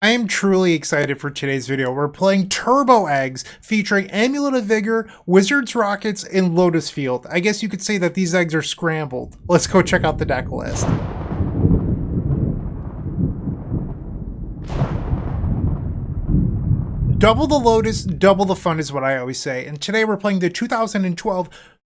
I am truly excited for today's video. We're playing Turbo Eggs featuring Amulet of Vigor, Wizard's Rockets, and Lotus Field. I guess you could say that these eggs are scrambled. Let's go check out the deck list. Double the Lotus, double the fun is what I always say. And today we're playing the 2012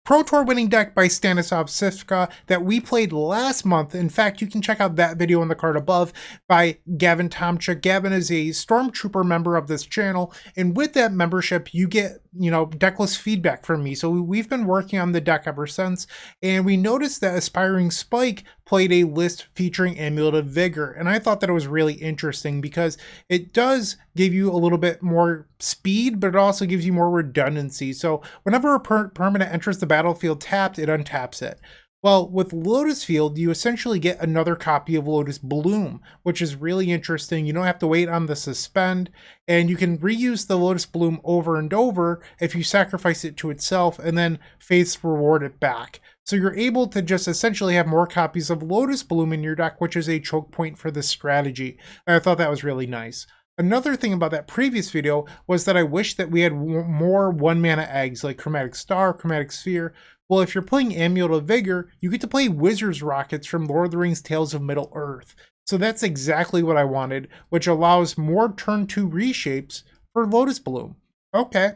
Pro Tour winning deck by Stanislav Sivka that we played last month. In fact, you can check out that video on the card above by Gavin Tomchuk. Gavin is a Stormtrooper member of this channel, and with that membership, you get, decklist feedback from me. So we've been working on the deck ever since, and we noticed that Aspiring Spike played a list featuring Amulet of Vigor, and I thought that it was really interesting because it does give you a little bit more speed, but it also gives you more redundancy. So whenever a permanent enters the battlefield tapped, it untaps it. Well, with Lotus Field, you essentially get another copy of Lotus Bloom, which is really interesting. You don't have to wait on the suspend, and you can reuse the Lotus Bloom over and over if you sacrifice it to itself and then Faith's Reward it back. So you're able to just essentially have more copies of Lotus Bloom in your deck, which is a choke point for this strategy. And I thought that was really nice. Another thing about that previous video was that I wish that we had more 1-mana eggs like Chromatic Star, Chromatic Sphere. Well, if you're playing Amulet of Vigor, you get to play Wizard's Rockets from Lord of the Rings Tales of Middle-earth. So that's exactly what I wanted, which allows more turn 2 reshapes for Lotus Bloom. Okay.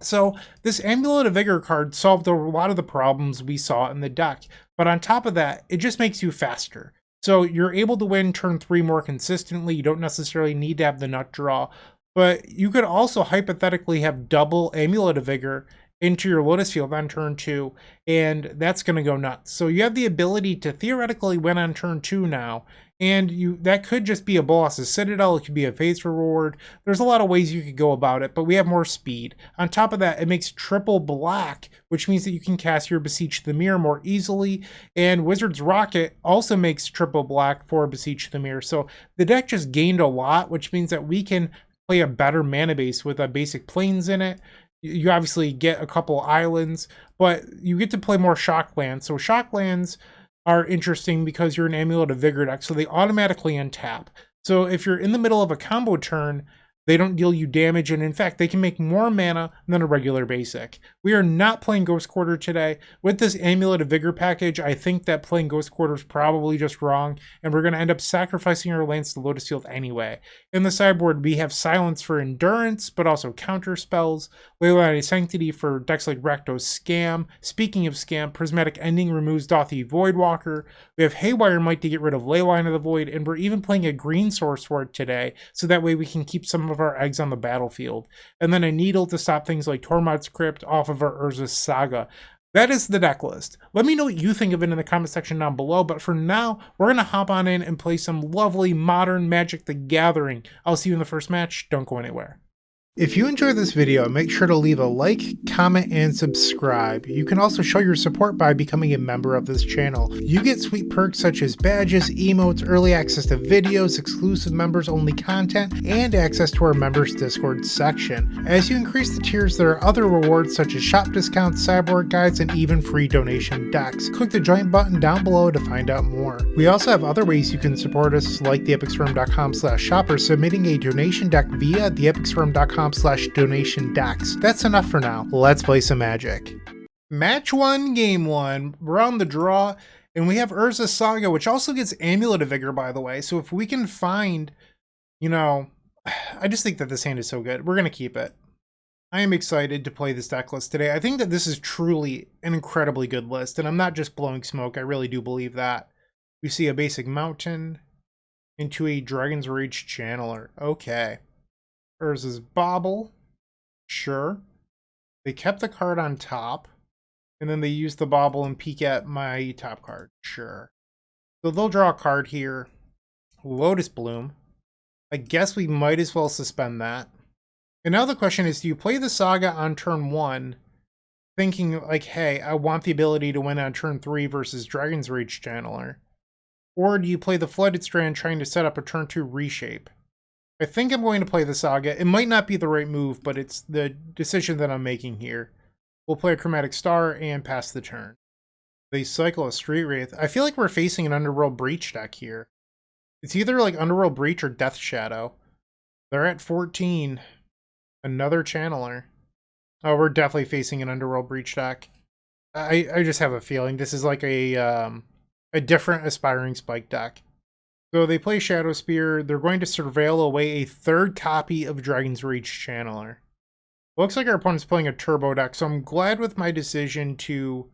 So this Amulet of Vigor card solved a lot of the problems we saw in the deck, but on top of that, it just makes you faster. So you're able to win turn 3 more consistently. You don't necessarily need to have the nut draw, but you could also hypothetically have double Amulet of Vigor into your Lotus Field on turn 2, and that's going to go nuts. So you have the ability to theoretically win on turn 2 now, and that could just be a Bolas' Citadel, it could be a Faith's Reward. There's a lot of ways you could go about it, but we have more speed. On top of that, it makes triple black, which means that you can cast your Beseech the Mirror more easily, and Wizard's Rocket also makes triple black for Beseech the Mirror. So the deck just gained a lot, which means that we can play a better mana base with a basic plains in it. You obviously get a couple islands, but you get to play more shock lands. So shock lands are interesting because you're an Amulet of Vigor deck, so they automatically untap. So if you're in the middle of a combo turn, they don't deal you damage, and in fact, they can make more mana than a regular basic. We are not playing Ghost Quarter today. With this Amulet of Vigor package, I think that playing Ghost Quarter is probably just wrong, and we're going to end up sacrificing our lands to Lotus Field anyway. In the sideboard, we have Silence for Endurance, but also counter spells, Leyline Sanctity for decks like Rakdos Scam. Speaking of Scam, Prismatic Ending removes Dothy Voidwalker. We have Haywire Might to get rid of Leyline of the Void, and we're even playing a green source for it today, so that way we can keep some of our eggs on the battlefield. And then a Needle to stop things like Tormod's Crypt off of our Urza Saga. That is the deck list. Let me know what you think of it in the comment section down below, but for now, we're going to hop on in and play some lovely modern Magic the Gathering. I'll see you in the first match. Don't go anywhere. If you enjoyed this video, make sure to leave a like, comment, and subscribe. You can also show your support by becoming a member of this channel. You get sweet perks such as badges, emotes, early access to videos, exclusive members only content, and access to our members Discord section. As you increase the tiers, there are other rewards such as shop discounts, sideboard guides, and even free donation decks. Click the join button down below to find out more. We also have other ways you can support us, like theepicsforum.com/shop or submitting a donation deck via theepicsforum.com/donation decks. That's enough for now. Let's play some Magic. Match 1, Game 1. We're on the draw, and we have Urza Saga, which also gets Amulet of Vigor, by the way. So if we can find, I just think that this hand is so good. We're going to keep it. I am excited to play this deck list today. I think that this is truly an incredibly good list, and I'm not just blowing smoke. I really do believe that. We see a basic Mountain into a Dragon's Rage Channeler. Okay. Urza's Bauble. Sure. They kept the card on top, and then they used the Bauble and peek at my top card. Sure. So they'll draw a card here. Lotus Bloom. I guess we might as well suspend that. And now the question is, do you play the Saga on turn 1, thinking like, hey, I want the ability to win on turn 3 versus Dragon's Rage Channeler? Or do you play the Flooded Strand trying to set up a turn 2 reshape? I think I'm going to play the Saga. It might not be the right move, but it's the decision that I'm making here. We'll play a Chromatic Star and pass the turn. They cycle a Street Wraith. I feel like we're facing an Underworld Breach deck here. It's either like Underworld Breach or Death Shadow. They're at 14. Another channeler. Oh, we're definitely facing an Underworld Breach deck. I just have a feeling this is like a different Aspiring Spike deck. So they play Shadow Spear. They're going to surveil away a third copy of Dragon's Rage Channeler. Looks like our opponent's playing a turbo deck, so I'm glad with my decision to...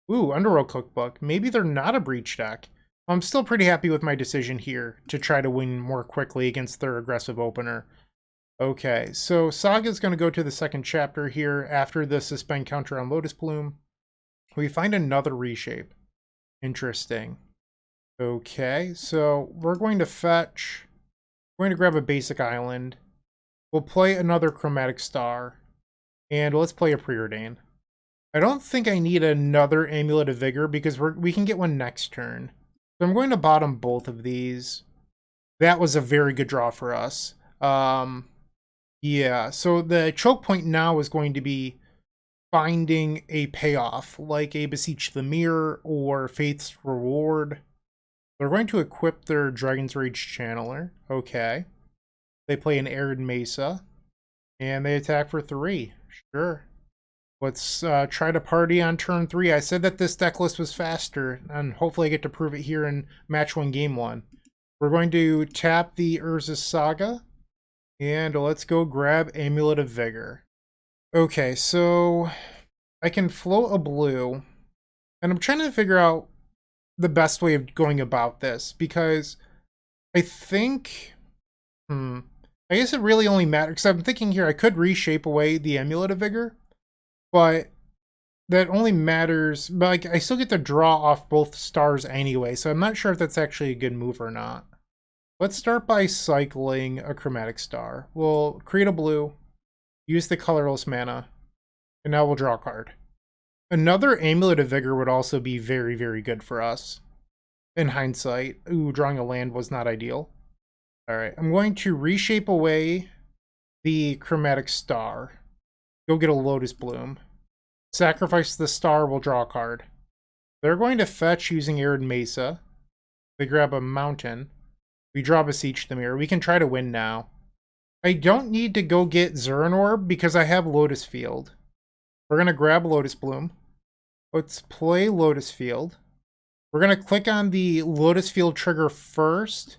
Ooh, Underworld Cookbook. Maybe they're not a Breach deck. I'm still pretty happy with my decision here to try to win more quickly against their aggressive opener. Okay, so Saga's going to go to the second chapter here after the suspend counter on Lotus Bloom. We find another Reshape. Interesting. Okay, so we're going to fetch. We're going to grab a basic island. We'll play another Chromatic Star. And let's play a Preordain. I don't think I need another Amulet of Vigor because we can get one next turn. So I'm going to bottom both of these. That was a very good draw for us. Yeah, so the choke point now is going to be finding a payoff, like a Beseech the Mirror or Faith's Reward. They're going to equip their Dragon's Rage Channeler. Okay. They play an Arid Mesa. And they attack for 3. Sure. Let's try to party on turn 3. I said that this deck list was faster, and hopefully I get to prove it here in match 1, game 1. We're going to tap the Urza Saga. And let's go grab Amulet of Vigor. Okay, so I can float a blue. And I'm trying to figure out the best way of going about this. Because I think... I guess it really only matters. Because I'm thinking here I could reshape away the Amulet of Vigor. But that only matters... But like, I still get to draw off both stars anyway. So I'm not sure if that's actually a good move or not. Let's start by cycling a Chromatic Star. We'll create a blue, use the colorless mana, and now we'll draw a card. Another Amulet of Vigor would also be very, very good for us. In hindsight. Ooh, drawing a land was not ideal. Alright, I'm going to reshape away the Chromatic Star. Go get a Lotus Bloom. Sacrifice the star, we'll draw a card. They're going to fetch using Arid Mesa. They grab a mountain. We draw Beseech the Mirror. We can try to win now. I don't need to go get Zuran Orb because I have Lotus Field. We're going to grab Lotus Bloom. Let's play Lotus Field. We're going to click on the Lotus Field trigger first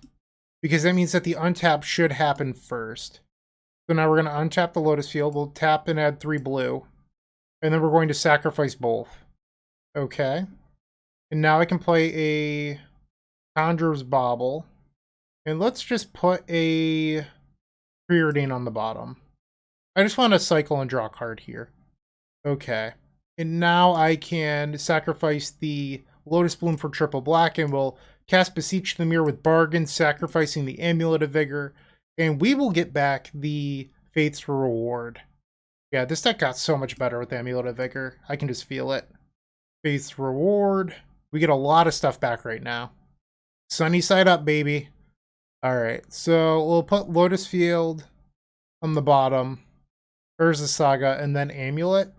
because that means that the untap should happen first. So now we're going to untap the Lotus Field. We'll tap and add 3 blue. And then we're going to sacrifice both. Okay. And now I can play a Conjurer's Bauble. And let's just put a Preordain on the bottom. I just want to cycle and draw a card here. Okay. And now I can sacrifice the Lotus Bloom for triple black, and we'll cast Beseech the Mirror with Bargain, sacrificing the Amulet of Vigor. And we will get back the Faith's Reward. Yeah, this deck got so much better with the Amulet of Vigor. I can just feel it. Faith's Reward. We get a lot of stuff back right now. Sunny side up, baby. Alright, so we'll put Lotus Field on the bottom, Urza Saga, and then Amulet.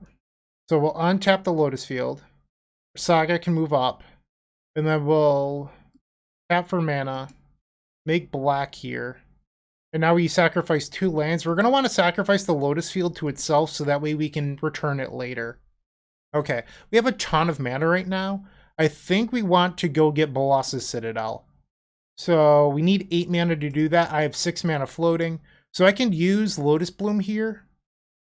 So we'll untap the Lotus Field. Saga can move up. And then we'll tap for mana, make black here. And now we sacrifice 2 lands. We're going to want to sacrifice the Lotus Field to itself so that way we can return it later. Okay, we have a ton of mana right now. I think we want to go get Bolas' Citadel. So we need 8 mana to do that. I have 6 mana floating. So I can use Lotus Bloom here.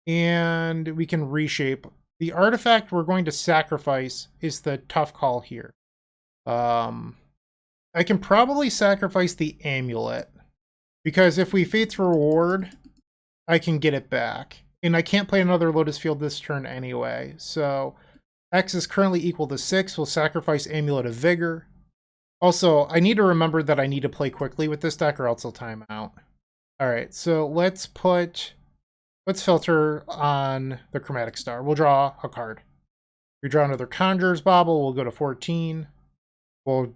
And we can reshape. The artifact we're going to sacrifice is the tough call here. I can probably sacrifice the Amulet. Because if we Faith's Reward, I can get it back. And I can't play another Lotus Field this turn anyway. So X is currently equal to 6. We'll sacrifice Amulet of Vigor. Also, I need to remember that I need to play quickly with this deck or else I'll time out. Alright, so let's filter on the Chromatic Star. We'll draw a card. We draw another Conjurer's Bauble. We'll go to 14. We'll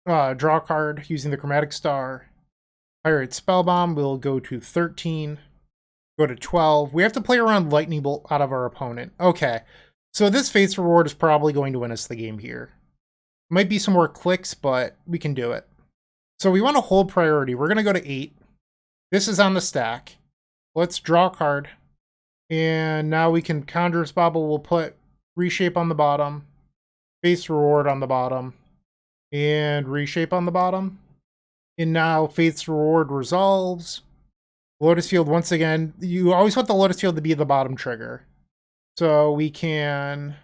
draw a card using the Chromatic Star. Pyrite Spellbomb. We'll go to 13. Go to 12. We have to play around Lightning Bolt out of our opponent. Okay, so this Faith's Reward is probably going to win us the game here. Might be some more clicks, but we can do it. So we want to hold priority. We're going to go to 8. This is on the stack. Let's draw a card. And now we can Conjurer's Bauble. We'll put Reshape on the bottom, Faith's Reward on the bottom, and Reshape on the bottom. And now Faith's Reward resolves. Lotus Field, once again, you always want the Lotus Field to be the bottom trigger. So we can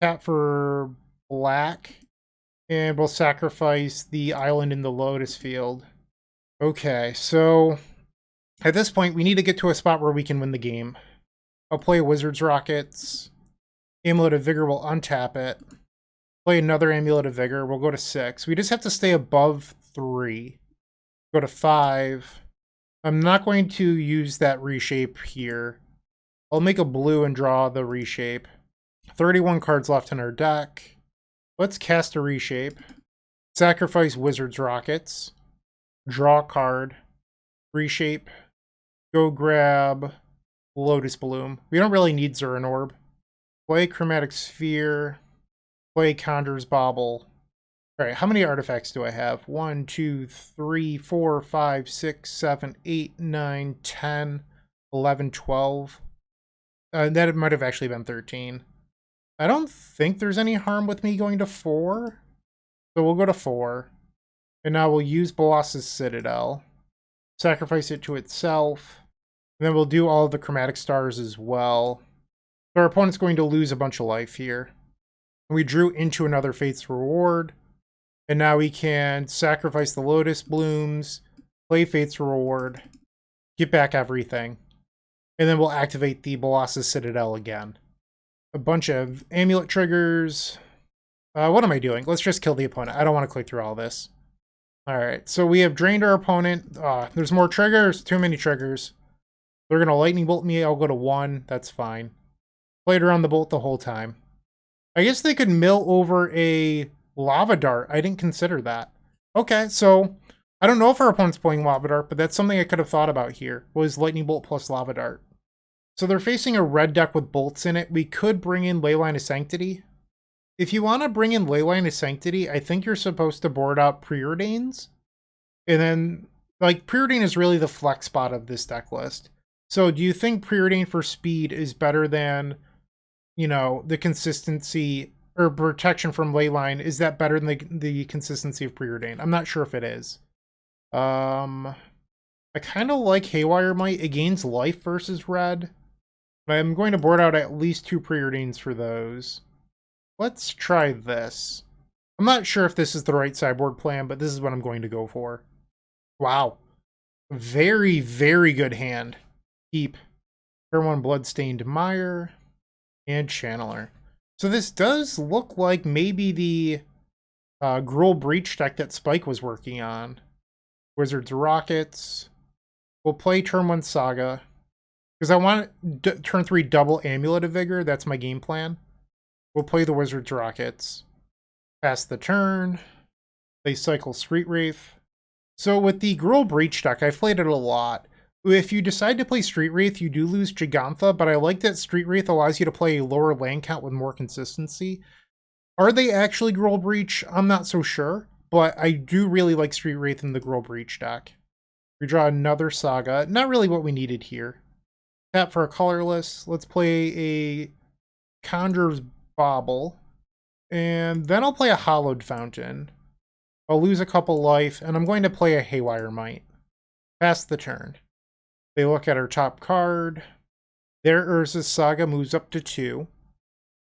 tap for black, and we'll sacrifice the island in the Lotus Field. Okay, so at this point, we need to get to a spot where we can win the game. I'll play Wizard's Rockets. Amulet of Vigor will untap it. Play another Amulet of Vigor. We'll go to 6. We just have to stay above 3. Go to 5. I'm not going to use that Reshape here. I'll make a blue and draw the Reshape. 31 cards left in our deck. Let's cast a Reshape. Sacrifice Wizard's Rockets. Draw a card. Reshape. Go grab Lotus Bloom. We don't really need Zurin Orb. Play Chromatic Sphere. Play Conjurer's Bauble. Alright, how many artifacts do I have? 1, 2, 3, 4, 5, 6, 7, 8, 9, 10, 11, 12. That might have actually been 13. I don't think there's any harm with me going to 4. So we'll go to 4. And now we'll use Bolas' Citadel. Sacrifice it to itself. And then we'll do all of the Chromatic Stars as well. So our opponent's going to lose a bunch of life here. We drew into another Faith's Reward. And now we can sacrifice the Lotus Blooms, play Faith's Reward, get back everything. And then we'll activate the Bolas' Citadel again. A bunch of amulet triggers. What am I doing? Let's just kill the opponent. I don't want to click through all this. Alright, so we have drained our opponent. There's more triggers. Too many triggers. They're going to lightning bolt me. I'll go to 1. That's fine. Played around the bolt the whole time. I guess they could mill over a lava dart. I didn't consider that. Okay, so I don't know if our opponent's playing lava dart, but that's something I could have thought about here, was lightning bolt plus lava dart. So they're facing a red deck with bolts in it. We could bring in Leyline of Sanctity. If you want to bring in Leyline of Sanctity, I think you're supposed to board out Preordains. And then, like, Preordain is really the flex spot of this deck list. So do you think Preordain for speed is better than, you know, the consistency or protection from Leyline? Is that better than the consistency of Preordain? I'm not sure if it is. I kind of like Haywire Might. It gains life versus red. I'm going to board out at least 2 Preordains for those. Let's try this. I'm not sure if this is the right sideboard plan, but this is what I'm going to go for. Wow. Very, very good hand. Keep. Turn 1 Bloodstained Mire. And Channeler. So this does look like maybe the Gruul Breach deck that Spike was working on. Wizard's Rockets. We'll play turn 1 Saga. Because I want turn 3 double Amulet of Vigor. That's my game plan. We'll play the Wizard's Rockets. Pass the turn. They cycle Street Wraith. So with the Gruul Breach deck, I've played it a lot. If you decide to play Street Wraith, you do lose Gigantha, but I like that Street Wraith allows you to play a lower land count with more consistency. Are they actually Gruul Breach? I'm not so sure, but I do really like Street Wraith in the Gruul Breach deck. We draw another Saga. Not really what we needed here. Tap for a colorless. Let's play a Conjurer's Bauble. And then I'll play a Hallowed Fountain. I'll lose a couple life, and I'm going to play a Haywire Might. Pass the turn. They look at our top card. Their Urza's Saga moves up to 2.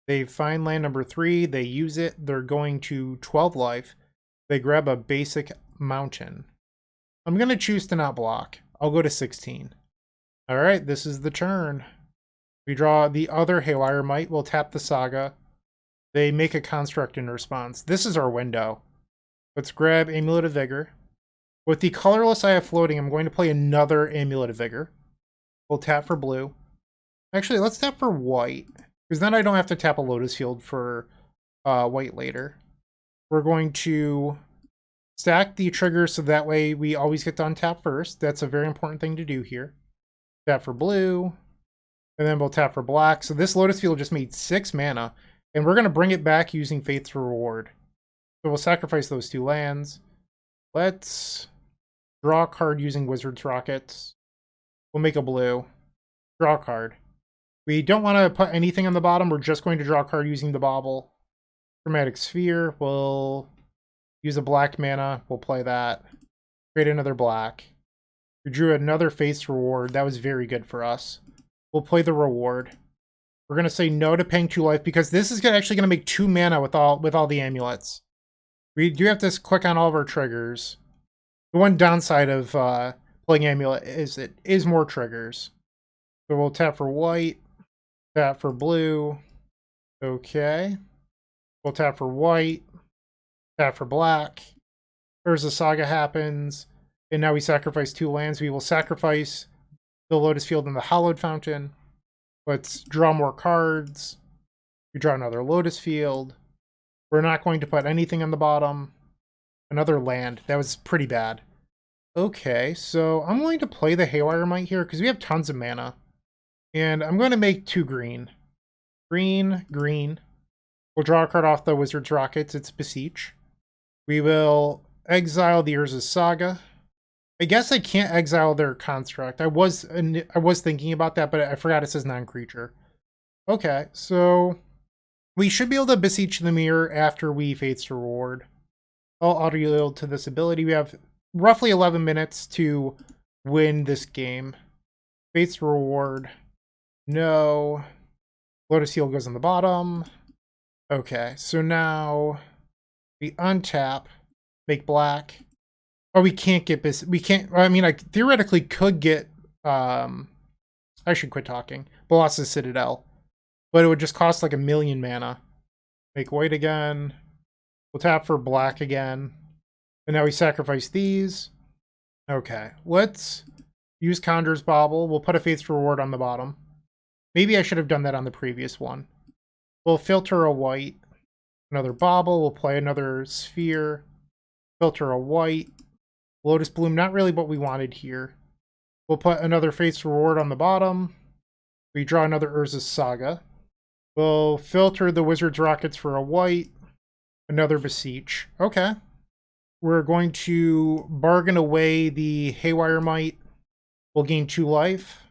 They find land number 3. They use it. They're going to 12 life. They grab a basic mountain. I'm going to choose to not block. I'll go to 16. Alright, this is the turn. We draw the other Haywire Might. We'll tap the Saga. They make a construct in response. This is our window. Let's grab Amulet of Vigor. With the colorless I have floating, I'm going to play another Amulet of Vigor. We'll tap for blue. Actually, let's tap for white, because then I don't have to tap a Lotus Field for white later. We're going to stack the triggers so that way we always get to untap first. That's a very important thing to do here. Tap for blue, and then we'll tap for black. So this Lotus Field just made 6 mana, and we're going to bring it back using Faith's Reward. So we'll sacrifice those 2 lands. Let's Draw a card using Wizard's Rockets. We'll make a blue. Draw a card. We don't want to put anything on the bottom. We're just going to draw a card using the Bauble. Chromatic Sphere. We'll use a black mana. We'll play that. Create another black. We drew another face reward. That was very good for us. We'll play the reward. We're going to say no to paying 2 life because this is actually going to make 2 mana with all the amulets. We do have to click on all of our triggers. The one downside of playing amulet is it is more triggers. So we'll tap for white, tap for blue. Okay. We'll tap for white, tap for black. Urza Saga happens. And now we sacrifice 2 lands. We will sacrifice the Lotus Field and the Hallowed Fountain. Let's draw more cards. We draw another Lotus Field. We're not going to put anything on the bottom. Another land. That was pretty bad. Okay, so I'm going to play the Haywire Might here because we have tons of mana. And I'm going to make 2 green. Green, green. We'll draw a card off the Wizard's Rockets. It's Beseech. We will exile the Urza Saga. I guess I can't exile their construct. I was thinking about that, but I forgot it says non-creature. Okay, so we should be able to Beseech the Mirror after we Fate's Reward. I'll auto-yield to this ability. We have roughly 11 minutes to win this game. Fate's Reward. No. Lotus Field goes on the bottom. Okay, so now we untap, make black. Oh, we can't get this. We can't. I mean, I theoretically could get. I should quit talking. Bolas' Citadel, but it would just cost like 1,000,000 mana. Make white again. We'll tap for black again, and now we sacrifice these. Okay, let's use Conjurer's Bauble. We'll put a Fate's Reward on the bottom. Maybe I should have done that on the previous one. We'll filter a white. Another Bauble. We'll play another Sphere. Filter a white. Lotus Bloom, not really what we wanted here. We'll put another Fate's Reward on the bottom. We draw another Urza Saga. We'll filter the Wizard's Rockets for a white. Another Beseech. Okay. We're going to bargain away the Haywire Might. We'll gain 2 life.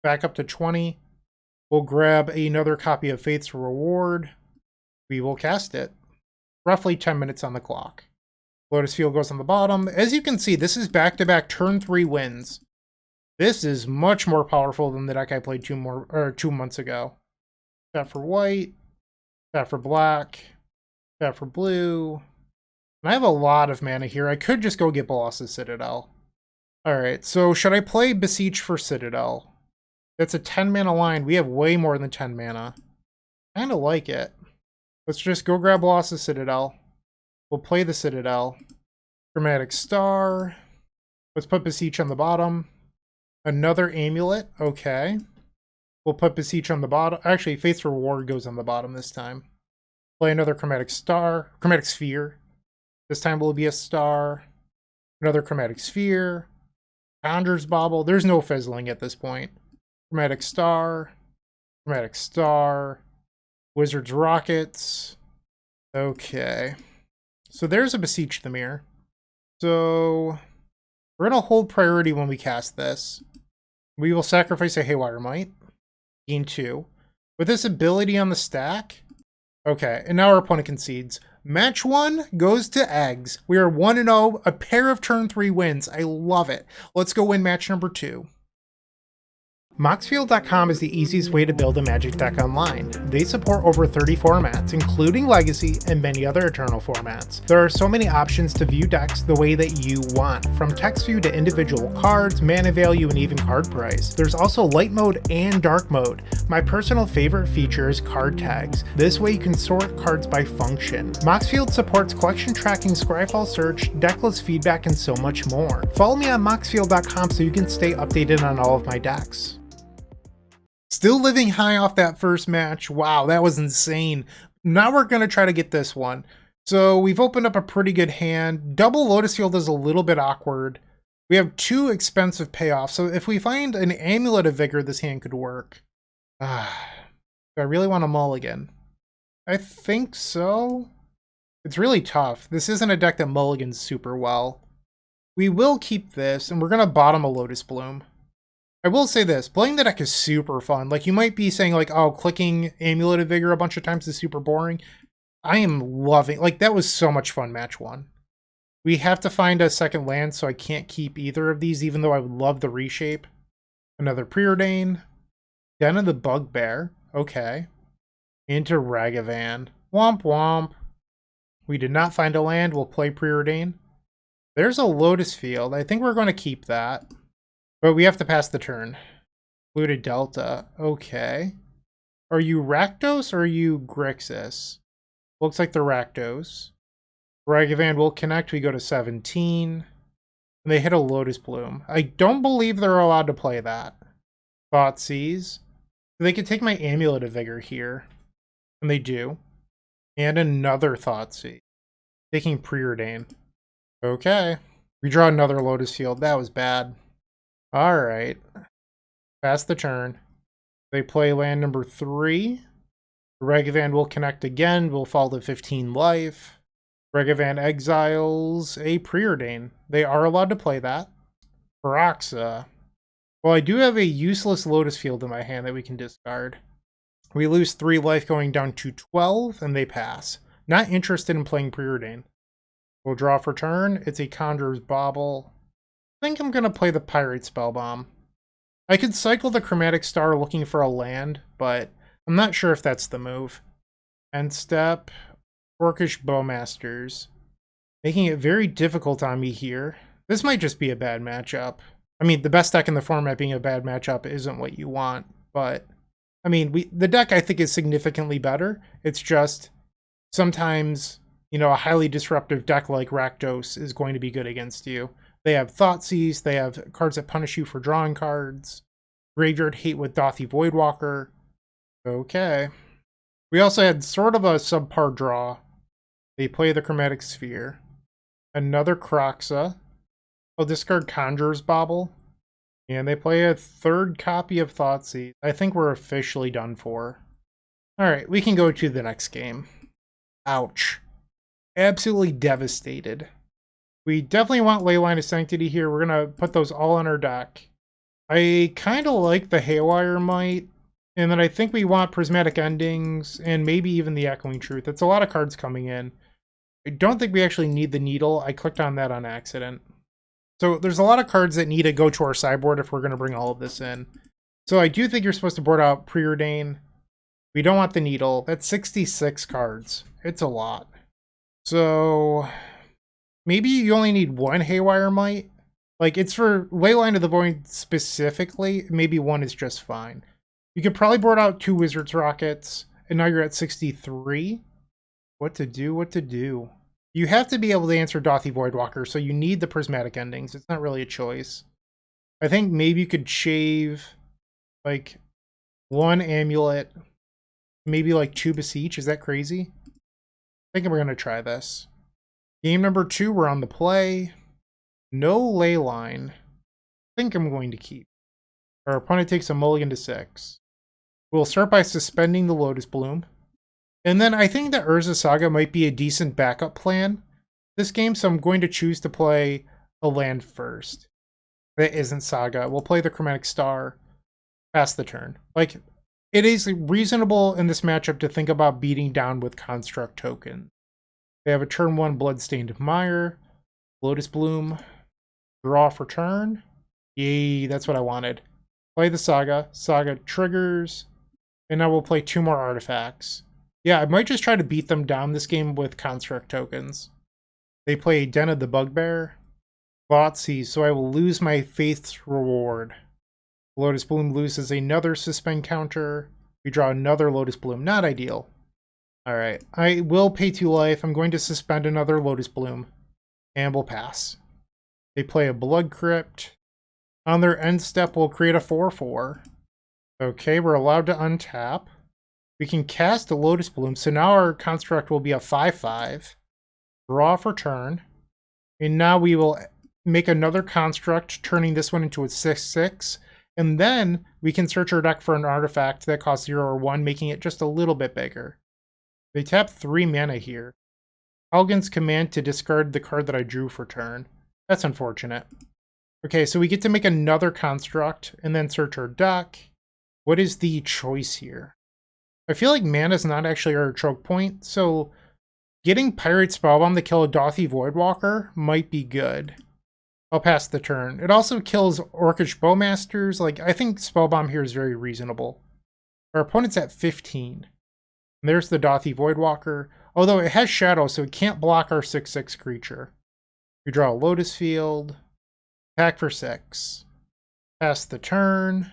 Back up to 20. We'll grab another copy of Fate's Reward. We will cast it. Roughly 10 minutes on the clock. Lotus Field goes on the bottom. As you can see, this is back-to-back turn 3 wins. This is much more powerful than the deck I played 2 months ago. Tap for white, tap for black, tap for blue. And I have a lot of mana here. I could just go get Bolas' Citadel. Alright, so should I play Beseech for Citadel? That's a 10 mana line. We have way more than 10 mana. Kinda like it. Let's just go grab Bolas' Citadel. We'll play the Citadel. Chromatic Star. Let's put Beseech on the bottom. Another Amulet. Okay. We'll put Beseech on the bottom. Actually, Fate's Reward goes on the bottom this time. Play another Chromatic Star. Chromatic Sphere. This time will be a star. Another Chromatic Sphere. Conjurer's Bauble. There's no fizzling at this point. Chromatic Star. Chromatic Star. Wizard's Rockets. Okay. So there's a Beseech the Mirror. So we're going to hold priority when we cast this. We will sacrifice a Haywire Might. Gain 2. With this ability on the stack. Okay, and now our opponent concedes. Match 1 goes to Eggs. We are 1-0, a pair of turn 3 wins. I love it. Let's go win match number 2. Moxfield.com is the easiest way to build a Magic deck online. They support over 30 formats, including Legacy and many other Eternal formats. There are so many options to view decks the way that you want, from text view to individual cards, mana value, and even card price. There's also light mode and dark mode. My personal favorite feature is card tags. This way you can sort cards by function. Moxfield supports collection tracking, Scryfall search, decklist feedback, and so much more. Follow me on Moxfield.com so you can stay updated on all of my decks. Still living high off that first match. Wow, that was insane. Now we're going to try to get this one. So we've opened up a pretty good hand. Double Lotus Field is a little bit awkward. We have 2 expensive payoffs. So if we find an Amulet of Vigor, this hand could work. Do I really want a mulligan? I think so. It's really tough. This isn't a deck that mulligans super well. We will keep this, and we're going to bottom a Lotus Bloom. I will say this, playing the deck is super fun. Like, you might be saying, like, oh, clicking Amulet of Vigor a bunch of times is super boring. I am loving, like, that was so much fun match 1. We have to find a second land, so I can't keep either of these, even though I would love the Reshape. Another Preordain. Den of the Bugbear. Okay. Into Ragavan. Womp womp. We did not find a land. We'll play Preordain. There's a Lotus Field. I think we're going to keep that. But we have to pass the turn. Looted Delta. Okay. Are you Rakdos or are you Grixis? Looks like the Rakdos. Ragavan will connect. We go to 17. And they hit a Lotus Bloom. I don't believe they're allowed to play that. Thoughtseize. They could take my Amulet of Vigor here. And they do. And another Thoughtseize. Taking Preordain. Okay. We draw another Lotus Field. That was bad. Alright. Pass the turn. They play land number 3. Ragavan will connect again. We'll fall to 15 life. Ragavan exiles a Preordain. They are allowed to play that. Phyrexa. Well, I do have a useless Lotus Field in my hand that we can discard. We lose 3 life going down to 12, and they pass. Not interested in playing Preordain. We'll draw for turn. It's a Conjurer's Bauble. I think I'm going to play the Pyrite Spellbomb. I could cycle the Chromatic Star looking for a land, but I'm not sure if that's the move. End step, Orcish Bowmasters. Making it very difficult on me here. This might just be a bad matchup. I mean, the best deck in the format being a bad matchup isn't what you want, but I mean, the deck I think is significantly better. It's just sometimes, you know, a highly disruptive deck like Rakdos is going to be good against you. They have Thoughtseize, they have cards that punish you for drawing cards. Graveyard Hate with Dauthi Voidwalker. Okay. We also had sort of a subpar draw. They play the Chromatic Sphere. Another Phyrexa. I'll discard Conjurer's Bauble. And they play a third copy of Thoughtseize. I think we're officially done for. Alright, we can go to the next game. Ouch. Absolutely devastated. We definitely want Leyline of Sanctity here. We're going to put those all on our deck. I kind of like the Haywire Might. And then I think we want Prismatic Endings and maybe even the Echoing Truth. It's a lot of cards coming in. I don't think we actually need the Needle. I clicked on that on accident. So there's a lot of cards that need to go to our sideboard if we're going to bring all of this in. So I do think you're supposed to board out Preordain. We don't want the Needle. That's 66 cards. It's a lot. So maybe you only need one Haywire Might. Like, it's for Leyline of the Void specifically. Maybe one is just fine. You could probably board out 2 Wizard's Rockets. And now you're at 63. What to do? What to do? You have to be able to answer Dauthi Voidwalker, so you need the Prismatic Endings. It's not really a choice. I think maybe you could shave, like, 1 Amulet, maybe, like, 2 Beseech. Is that crazy? I think we're going to try this. Game number 2, we're on the play. No Leyline. I think I'm going to keep. Our opponent takes a mulligan to 6. We'll start by suspending the Lotus Bloom. And then I think the Urza Saga might be a decent backup plan this game, so I'm going to choose to play a land first. That isn't Saga. We'll play the Chromatic Star. Pass the turn. Like, it is reasonable in this matchup to think about beating down with Construct tokens. They have a turn 1 Bloodstained Mire, Lotus Bloom, draw for turn. Yay, that's what I wanted. Play the Saga. Saga triggers. And now we'll play 2 more artifacts. Yeah, I might just try to beat them down this game with Construct tokens. They play Den of the Bugbear. Thoughtseize, so I will lose my Faith's Reward. Lotus Bloom loses another suspend counter. We draw another Lotus Bloom. Not ideal. Alright, I will pay 2 life. I'm going to suspend another Lotus Bloom. And we'll pass. They play a Blood Crypt. On their end step, we'll create a 4/4. Okay, we're allowed to untap. We can cast a Lotus Bloom, so now our construct will be a 5/5. Draw for turn. And now we will make another construct, turning this one into a 6/6. And then we can search our deck for an artifact that costs 0 or 1, making it just a little bit bigger. They tap 3 mana here. Halgan's Command to discard the card that I drew for turn. That's unfortunate. Okay, so we get to make another construct and then search our deck. What is the choice here? I feel like mana is not actually our choke point, so getting Pyrite Spellbomb to kill a Dauthi Voidwalker might be good. I'll pass the turn. It also kills Orcish Bowmasters. Like, I think Spellbomb here is very reasonable. Our opponent's at 15. And there's the Dauthi Voidwalker. Although it has Shadow, so it can't block our 6/6 creature. We draw a Lotus Field. Attack for 6. Pass the turn.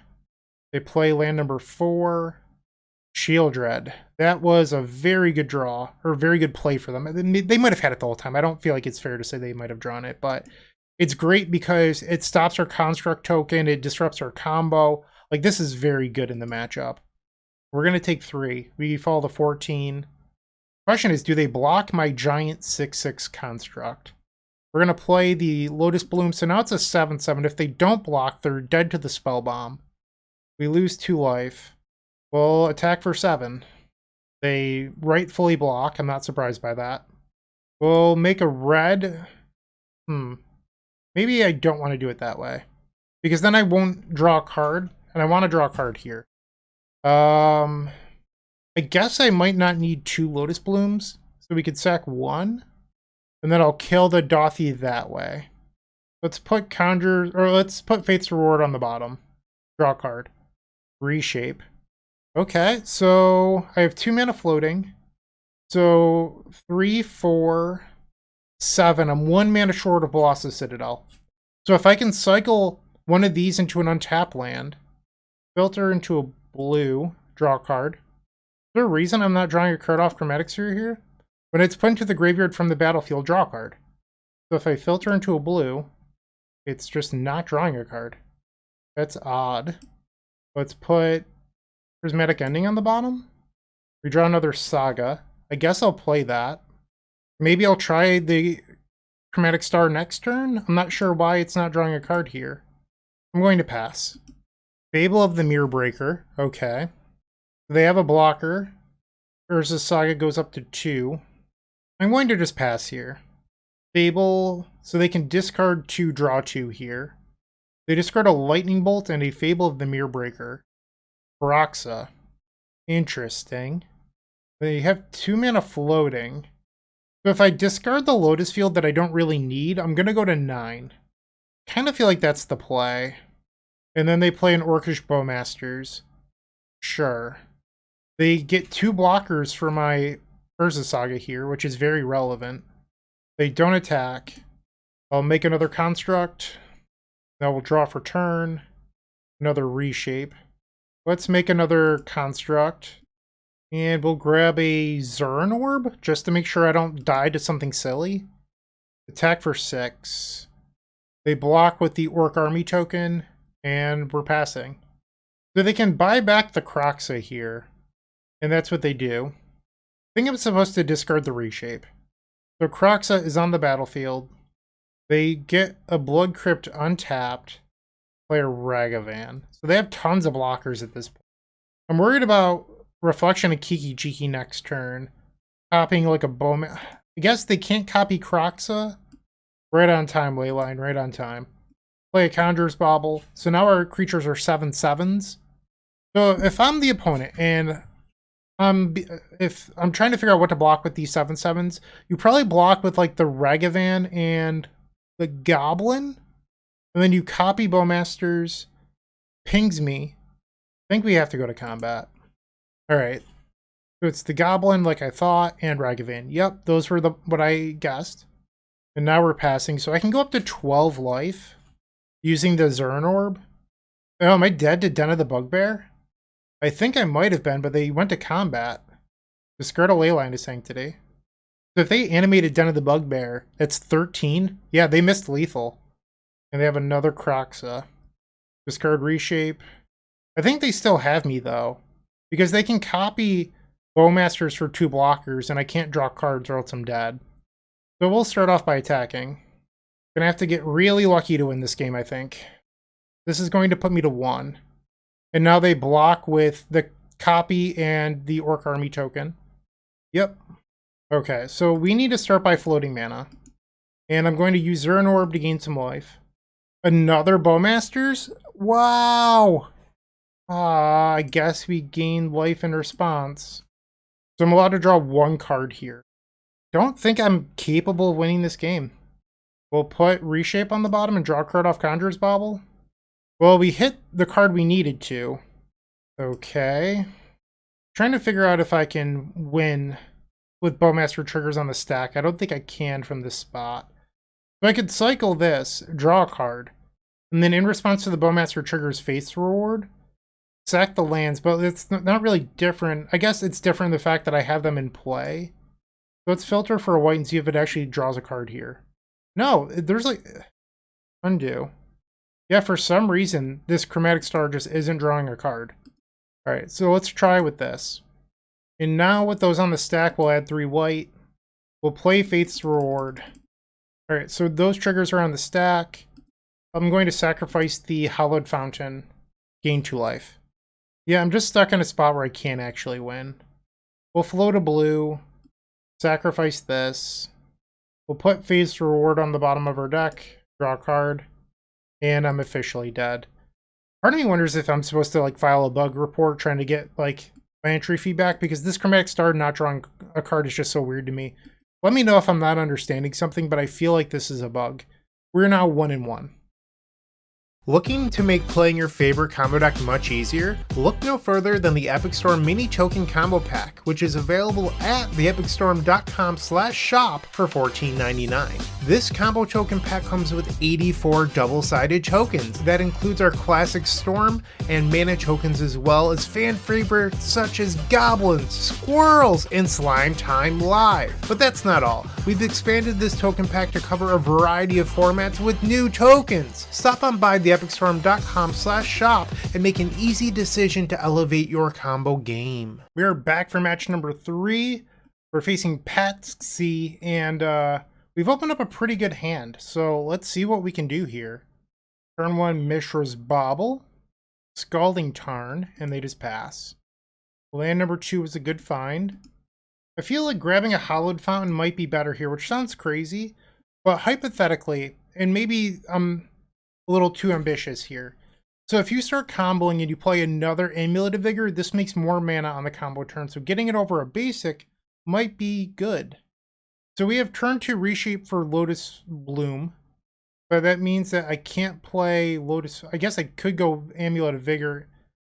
They play land number 4. Shieldred. That was a very good draw, or very good play for them. They might have had it the whole time. I don't feel like it's fair to say they might have drawn it, but it's great because it stops our construct token, it disrupts our combo. Like, this is very good in the matchup. We're going to take 3. We fall to 14. Question is, do they block my giant 6/6 construct? We're going to play the Lotus Bloom, so now it's a 7/7. If they don't block, they're dead to the Spellbomb. We lose 2 life. We'll attack for 7. They rightfully block. I'm not surprised by that. We'll make a red. Maybe I don't want to do it that way, because then I won't draw a card, and I want to draw a card here. I guess I might not need 2 Lotus Blooms, so we could sack 1, and then I'll kill the Dauthi that way. Let's put Conjurer, or let's put Faith's Reward on the bottom. Draw a card. Reshape. Okay, so I have 2 mana floating. So 3, 4, 7. I'm 1 mana short of Bolas Citadel. So if I can cycle one of these into an untapped land, filter into a blue, draw a card. Is there a reason I'm not drawing a card off Chromatic Sphere here? When it's put into the graveyard from the battlefield, draw a card. So if I filter into a blue, it's just not drawing a card. That's odd. Let's put Prismatic Ending on the bottom. We draw another Saga. I guess I'll play that. Maybe I'll try the Chromatic Star next turn. I'm not sure why it's not drawing a card here. I'm going to pass. Bauble of the Mirror Breaker. Okay. They have a blocker. Urza Saga goes up to 2. I'm going to just pass here. Fable, so they can discard 2, draw 2 here. They discard a Lightning Bolt and a Fable of the Mirror Breaker. Broxa. Interesting. They have 2 mana floating. So if I discard the Lotus Field that I don't really need, I'm going to go to 9. Kind of feel like that's the play. And then they play an Orcish Bowmasters. Sure. They get 2 blockers for my Urza Saga here, which is very relevant. They don't attack. I'll make another construct. Now we'll draw for turn. Another Reshape. Let's make another construct. And we'll grab a Zern Orb, just to make sure I don't die to something silly. Attack for 6. They block with the Orc Army token, and we're passing. So they can buy back the Kroxa here, and that's what they do. I think I'm supposed to discard the Reshape. So Kroxa is on the battlefield. They get a Blood Crypt untapped, play a Ragavan. So they have tons of blockers at this point. I'm worried about Reflection of Kiki Jiki next turn. Copying like a Bowman. I guess they can't copy Kroxa. Right on time, Leyline, right on time. Play a Conjurer's Bauble. So now our creatures are 7/7s. So if I'm the opponent and if I'm trying to figure out what to block with these 7/7s, you probably block with like the Ragavan and the Goblin. And then you copy Bowmasters, pings me. I think we have to go to combat. Alright. So it's the Goblin like I thought, and Ragavan. Yep, those were what I guessed. And now we're passing, so I can go up to 12 life using the Zern Orb. Oh, am I dead to Den of the Bugbear? I think I might have been, but they went to combat. Discard a Leyline to Sanctity. So if they animated Den of the Bugbear, that's 13. Yeah, they missed lethal. And they have another Kroxa. Discard Reshape. I think they still have me, though. Because they can copy Bowmasters for 2 blockers, and I can't draw cards or else I'm dead. So we'll start off by attacking. Gonna have to get really lucky to win this game, I think. This is going to put me to 1. And now they block with the copy and the Orc Army token. Yep. Okay, so we need to start by floating mana. And I'm going to use Zern Orb to gain some life. Another Bowmasters? Wow! I guess we gain life in response. So I'm allowed to draw one card here. Don't think I'm capable of winning this game. We'll put Reshape on the bottom and draw a card off Conjurer's Bauble. Well, we hit the card we needed to. Okay. Trying to figure out if I can win with Bowmaster triggers on the stack. I don't think I can from this spot. So I could cycle this, draw a card, and then in response to the Bowmaster triggers Faith's Reward, sack the lands, but it's not really different. I guess it's different in the fact that I have them in play. So let's filter for a white and see if it actually draws a card here. No, there's like... Undo. Yeah, for some reason, this Chromatic Star just isn't drawing a card. Alright, so let's try with this. And now with those on the stack, we'll add 3 white. We'll play Faith's Reward. Alright, so those triggers are on the stack. I'm going to sacrifice the Hallowed Fountain. Gain 2 life. Yeah, I'm just stuck in a spot where I can't actually win. We'll float a blue. Sacrifice this. We'll put Faith's Reward on the bottom of our deck. Draw a card. And I'm officially dead. Part of me wonders if I'm supposed to like file a bug report trying to get like my entry feedback, because this Chromatic Star not drawing a card is just so weird to me. Let me know if I'm not understanding something, but I feel like this is a bug. We're now 1-1. Looking to make playing your favorite combo deck much easier? Look no further than the Epic Storm Mini Token Combo Pack, which is available at theepicstorm.com/shop for $14.99. This combo token pack comes with 84 double-sided tokens. That includes our classic Storm and mana tokens, as well as fan favorites such as Goblins, Squirrels, and Slime Time Live. But that's not all. We've expanded this token pack to cover a variety of formats with new tokens. Stop on by theepicstorm.com/shop and make an easy decision to elevate your combo game. We are back for match number 3. We're facing Patsy, and we've opened up a pretty good hand, so let's see what we can do here. Turn 1, Mishra's Bauble, Scalding Tarn, and they just pass. Land number 2 is a good find. I feel like grabbing a Hallowed Fountain might be better here, which sounds crazy, but hypothetically, and maybe I'm a little too ambitious here. So if you start comboing and you play another Amulet of Vigor, this makes more mana on the combo turn, so getting it over a basic might be good. So we have turn 2 Reshape for Lotus Bloom, but that means that I can't play Lotus... I guess I could go Amulet of Vigor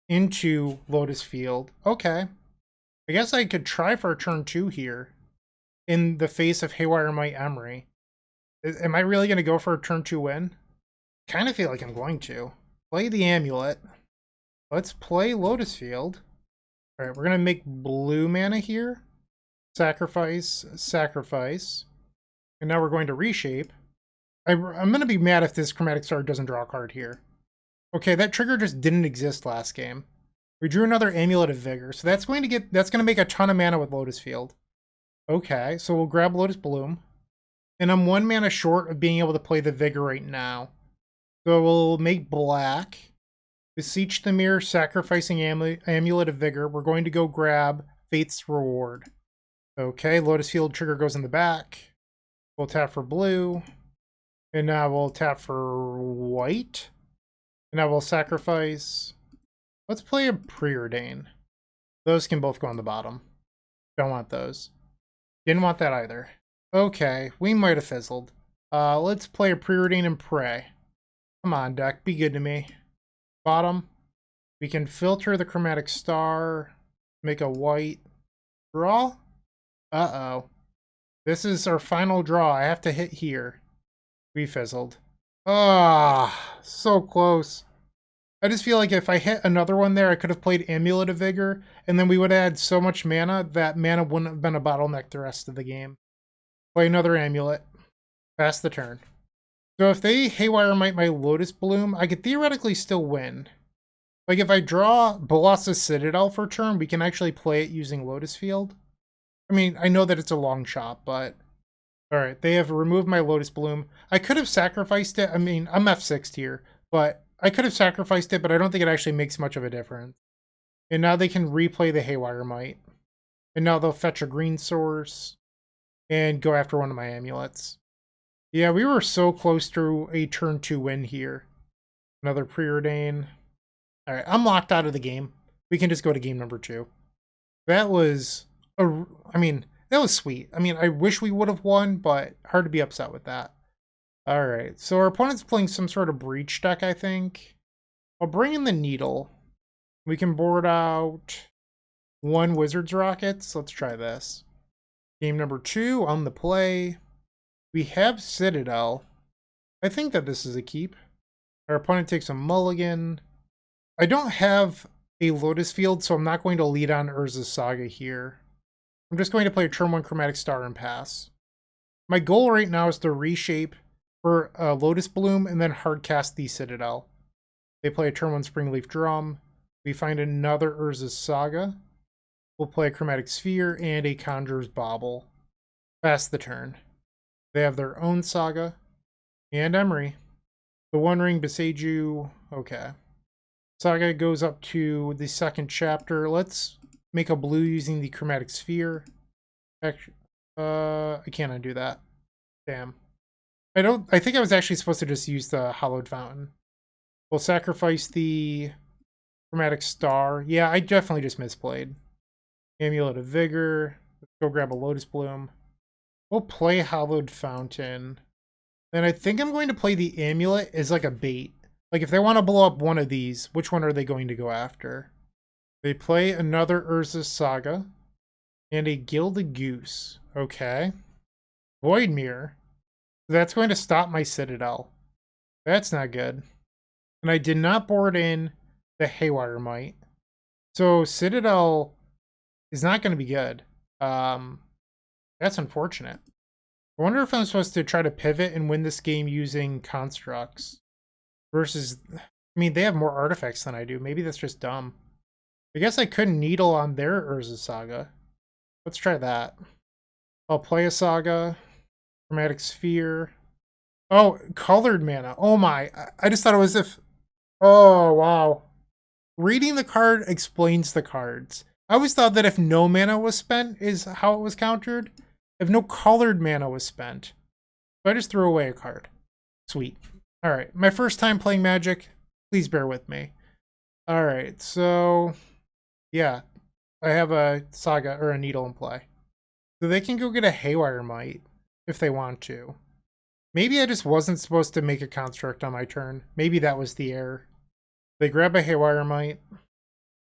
into Lotus Field. Okay. I guess I could try for a turn 2 here in the face of Haywire Might Emery. Am I really going to go for a turn 2 win? Kind of feel like I'm going to. Play the Amulet. Let's play Lotus Field. Alright, we're going to make blue mana here. Sacrifice, sacrifice. And now we're going to Reshape. I'm going to be mad if this Chromatic Star doesn't draw a card here. Okay, that trigger just didn't exist last game. We drew another Amulet of Vigor, so that's going to make a ton of mana with Lotus Field. Okay, so we'll grab Lotus Bloom. And I'm 1 mana short of being able to play the Vigor right now. So we'll make black. Beseech the Mirror, sacrificing Amulet of Vigor. We're going to go grab Faith's Reward. Okay, Lotus Field trigger goes in the back. We'll tap for blue. And now we'll tap for white. And now we'll sacrifice. Let's play a Preordain. Those can both go on the bottom. Don't want those. Didn't want that either. Okay, we might have fizzled. Let's play a Preordain and pray. Come on, deck, be good to me. Bottom. We can filter the Chromatic Star. Make a white. Draw? Uh-oh. This is our final draw. I have to hit here. We fizzled. Ah, so close. I just feel like if I hit another one there, I could have played Amulet of Vigor, and then we would have had so much mana that mana wouldn't have been a bottleneck the rest of the game. Play another Amulet. Pass the turn. So if they Haywire Might my Lotus Bloom, I could theoretically still win. Like if I draw Bolas' Citadel for turn, we can actually play it using Lotus Field. I mean, I know that it's a long shot, but... Alright, they have removed my Lotus Bloom. I could have sacrificed it. I mean, I'm F6'd here, but I could have sacrificed it, but I don't think it actually makes much of a difference. And now they can replay the Haywire Might. And now they'll fetch a green source and go after one of my amulets. Yeah, we were so close to a turn 2 win here. Another preordain. All right, I'm locked out of the game. We can just go to game number 2. That was I mean, that was sweet. I mean, I wish we would have won, but hard to be upset with that. All right, so our opponent's playing some sort of breach deck, I think. I'll bring in the needle. We can board out 1 Wizard's Rockets. Let's try this. Game number 2 on the play. We have Citadel. I think that this is a keep. Our opponent takes a mulligan. I don't have a Lotus field, so I'm not going to lead on Urza's Saga here. I'm just going to play a turn 1 Chromatic Star and pass. My goal right now is to reshape for Lotus Bloom and then hardcast the Citadel. They play a turn 1 Springleaf Drum. We find another Urza's Saga. We'll play a Chromatic Sphere and a Conjurer's Bauble. Pass the turn. They have their own Saga. And Emery. The One Ring Beseech you. Okay. Saga goes up to the 2nd chapter. Let's make a blue using the Chromatic Sphere. Actually, I can't undo that. Damn. I think I was actually supposed to just use the Hallowed Fountain. We'll sacrifice the Chromatic Star. Yeah, I definitely just misplayed. Amulet of Vigor. Let's go grab a Lotus Bloom. We'll play Hallowed Fountain. Then I think I'm going to play the Amulet as like a bait. Like if they want to blow up one of these, which one are they going to go after? They play another Urza's Saga. And a Gilded Goose. Okay. Void Mirror. That's going to stop my Citadel. That's not good. And I did not board in the Haywire Might. So Citadel is not going to be good. That's unfortunate. I wonder if I'm supposed to try to pivot and win this game using constructs. Versus, I mean, they have more artifacts than I do. Maybe that's just dumb. I guess I couldn't needle on their Urza Saga. Let's try that. I'll play a Saga. Chromatic Sphere. Oh, colored mana. Oh my. I just thought it was if... Oh, wow. Reading the card explains the cards. I always thought that if no mana was spent is how it was countered. If no colored mana was spent. So I just threw away a card. Sweet. Alright, my first time playing Magic. Please bear with me. Alright, so... Yeah. I have a Saga or a Needle in play. So they can go get a Haywire Might if they want to. Maybe I just wasn't supposed to make a construct on my turn. Maybe that was the error. They grab a Haywire Might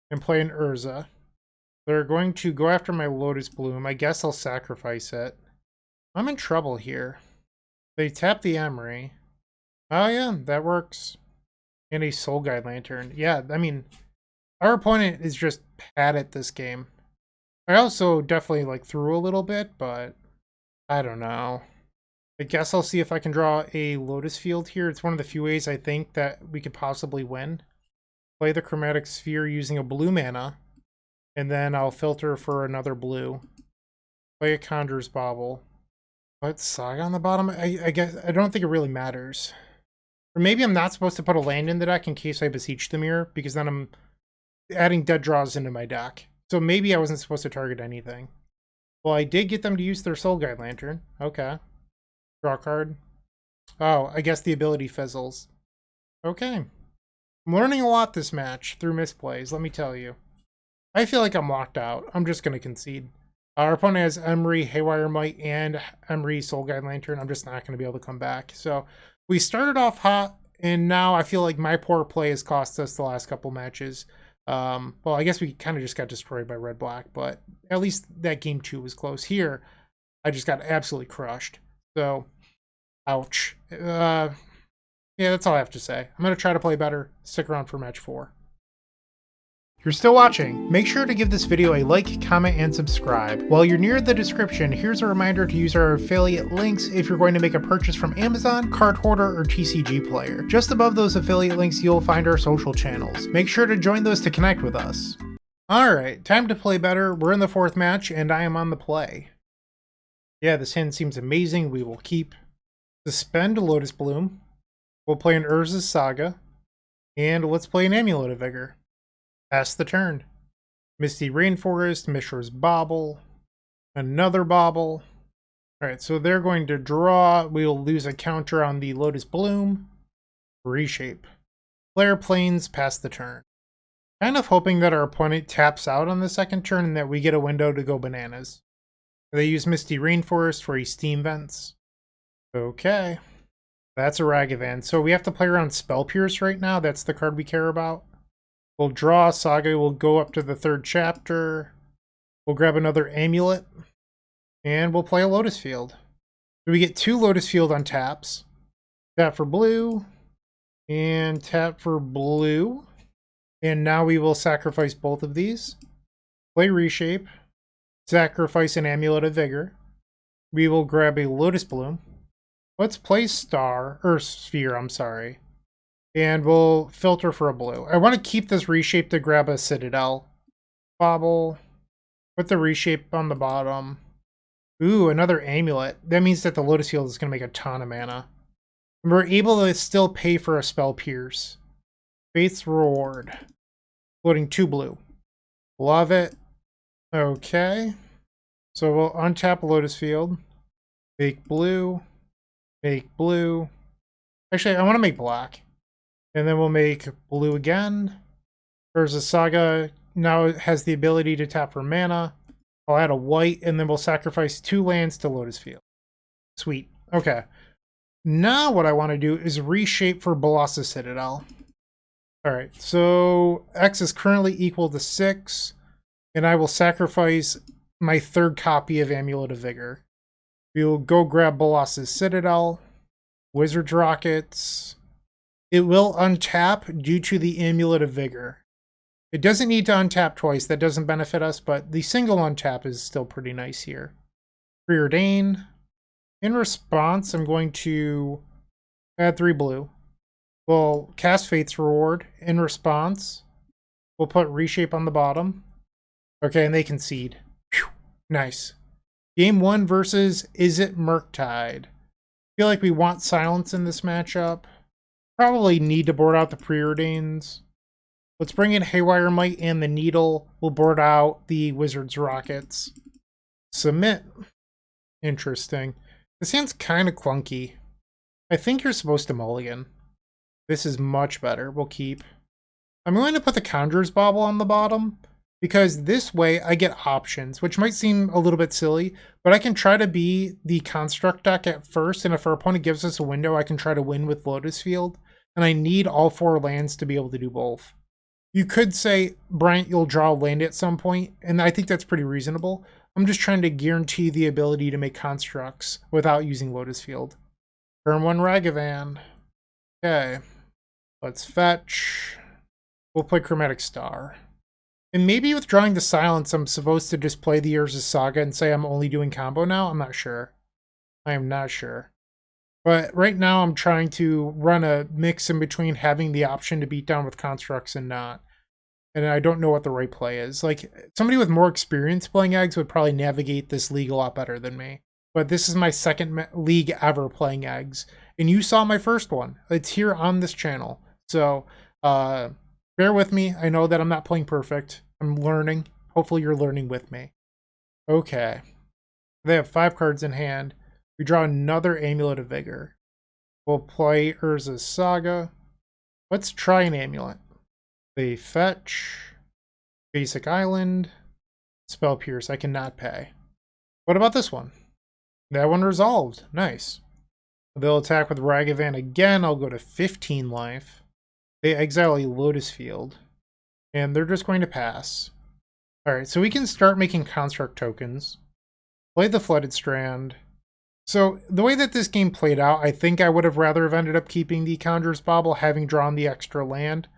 and play an Urza. They're going to go after my Lotus Bloom. I guess I'll sacrifice it. I'm in trouble here. They tap the Emery. Oh yeah, that works. And a Soul Guide Lantern. Yeah, I mean, our opponent is just bad at this game. I also definitely like threw a little bit, but I don't know. I guess I'll see if I can draw a Lotus field here. It's one of the few ways I think that we could possibly win. Play the Chromatic Sphere using a blue mana. And then I'll filter for another blue. Play a Conjurer's Bauble. What, Saga on the bottom? I guess I don't think it really matters. Or maybe I'm not supposed to put a land in the deck in case I Beseech the Mirror, because then I'm adding dead draws into my deck. So maybe I wasn't supposed to target anything. Well, I did get them to use their Soul Guide Lantern. Okay. Draw card. Oh, I guess the ability fizzles. Okay. I'm learning a lot this match through misplays, let me tell you. I feel like I'm locked out. I'm just going to concede. Our opponent has Emery, Haywire Might, and Emery Soul Guide Lantern. I'm just not going to be able to come back. So we started off hot, and now I feel like my poor play has cost us the last couple matches. Well, I guess we kind of just got destroyed by red-black, but at least that game 2 was close. Here, I just got absolutely crushed. So, ouch. Yeah, that's all I have to say. I'm going to try to play better. Stick around for match 4. If you're still watching, make sure to give this video a like, comment, and subscribe. While you're near the description, here's a reminder to use our affiliate links if you're going to make a purchase from Amazon, Card Hoarder, or TCG Player. Just above those affiliate links, you'll find our social channels. Make sure to join those to connect with us. Alright, time to play better. We're in the 4th match, and I am on the play. Yeah, this hand seems amazing. We will keep. Suspend Lotus Bloom. We'll play an Urza's Saga. And let's play an Amulet of Vigor. Pass the turn. Misty Rainforest, Mishra's Bauble, another Bauble, Alright, so they're going to draw. We'll lose a counter on the Lotus Bloom. Reshape. Player planes pass the turn. Kind of hoping that our opponent taps out on the second turn and that we get a window to go bananas. They use Misty Rainforest for Steam Vents. Okay. That's a Ragavan. So we have to play around Spell Pierce right now. That's the card we care about. We'll draw. Saga will go up to the third chapter. We'll grab another Amulet. And we'll play a Lotus Field. So we get 2 Lotus Field on taps. Tap for blue. And tap for blue. And now we will sacrifice both of these. Play Reshape. Sacrifice an Amulet of Vigor. We will grab a Lotus Bloom. Let's play Sphere, I'm sorry. And we'll filter for a blue. I want to keep this Reshape to grab a Citadel. Bauble. Put the Reshape on the bottom. Ooh, another Amulet. That means that the Lotus Field is going to make a ton of mana. And we're able to still pay for a Spell Pierce. Faith's Reward. Floating 2 blue. Love it. Okay. So we'll untap Lotus Field. Make blue. Make blue. Actually, I want to make black. And then we'll make blue again. There's a Saga. Now it has the ability to tap for mana. I'll add a white, and then we'll sacrifice 2 lands to Lotus Field. Sweet. Okay. Now what I want to do is reshape for Bolas' Citadel. Alright, so X is currently equal to 6, and I will sacrifice my 3rd copy of Amulet of Vigor. We'll go grab Bolas' Citadel, Wizard's Rockets. It will untap due to the Amulet of Vigor. It doesn't need to untap twice, that doesn't benefit us, but the single untap is still pretty nice here. Preordain. In response, I'm going to add 3 blue. We'll cast Faith's Reward. In response, we'll put Reshape on the bottom. Okay, and they concede. Whew, nice. Game 1 versus Izzet Murktide. I feel like we want silence in this matchup. Probably need to board out the Preordains. Let's bring in Haywire Might and the Needle. We'll board out the Wizard's Rockets. Submit. Interesting. This hand's kind of clunky. I think you're supposed to mulligan. This is much better. We'll keep. I'm going to put the Conjurer's Bauble on the bottom, because this way I get options, which might seem a little bit silly, but I can try to be the Construct deck at first, and if our opponent gives us a window, I can try to win with Lotus Field, and I need all 4 lands to be able to do both. You could say, Bryant, you'll draw a land at some point, and I think that's pretty reasonable. I'm just trying to guarantee the ability to make constructs without using Lotus Field. Turn 1 Ragavan. Okay. Let's fetch. We'll play Chromatic Star. And maybe with drawing the silence, I'm supposed to just play the Urza Saga and say I'm only doing combo now? I'm not sure. I am not sure. But right now I'm trying to run a mix in between having the option to beat down with constructs and not. And I don't know what the right play is. Like, somebody with more experience playing eggs would probably navigate this league a lot better than me. But this is my second league ever playing eggs. And you saw my first one. It's here on this channel. So, bear with me. I know that I'm not playing perfect. I'm learning. Hopefully you're learning with me. Okay. They have 5 cards in hand. We draw another Amulet of Vigor. We'll play Urza's Saga. Let's try an Amulet. They fetch. Basic Island. Spell Pierce. I cannot pay. What about this one? That one resolved. Nice. They'll attack with Ragavan again. I'll go to 15 life. They exile a Lotus Field. And they're just going to pass. Alright, so we can start making construct tokens. Play the Flooded Strand. So, the way that this game played out, I think I would have rather have ended up keeping the Conjurer's Bauble, having drawn the extra land.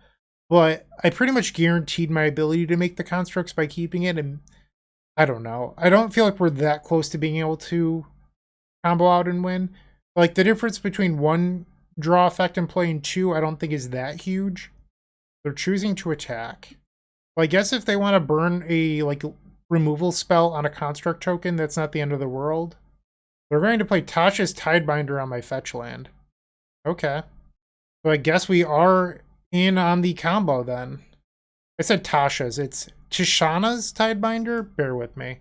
But I pretty much guaranteed my ability to make the constructs by keeping it, and I don't know. I don't feel like we're that close to being able to combo out and win. Like, the difference between 1 draw effect and playing 2, I don't think is that huge. They're choosing to attack. Well, I guess if they want to burn a, like, removal spell on a construct token, that's not the end of the world. They're going to play Tasha's Tidebinder on my fetch land. Okay. So I guess we are in on the combo then. I said Tasha's. It's Tishana's Tidebinder? Bear with me.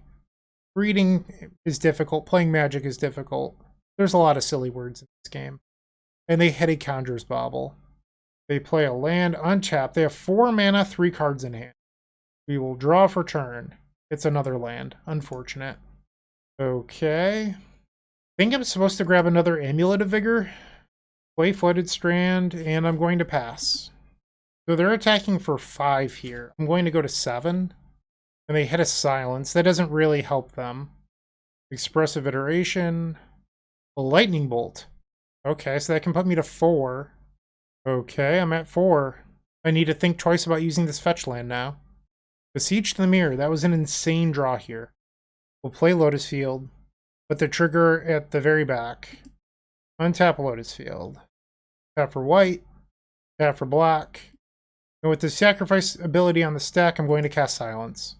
Reading is difficult. Playing Magic is difficult. There's a lot of silly words in this game. And they hit a Conjurer's Bauble. They play a land untapped. They have 4 mana, 3 cards in hand. We will draw for turn. It's another land. Unfortunate. Okay. I think I'm supposed to grab another Amulet of Vigor. Play Flooded Strand, and I'm going to pass. So they're attacking for 5 here. I'm going to go to 7. And they hit a Silence. That doesn't really help them. Expressive Iteration. A Lightning Bolt. Okay, so that can put me to 4. Okay, I'm at 4. I need to think twice about using this fetch land now. Beseech the Mirror. That was an insane draw here. We'll play Lotus Field. Put the trigger at the very back. Untap Lotus Field. Tap for white. Tap for black. And with the sacrifice ability on the stack, I'm going to cast Silence.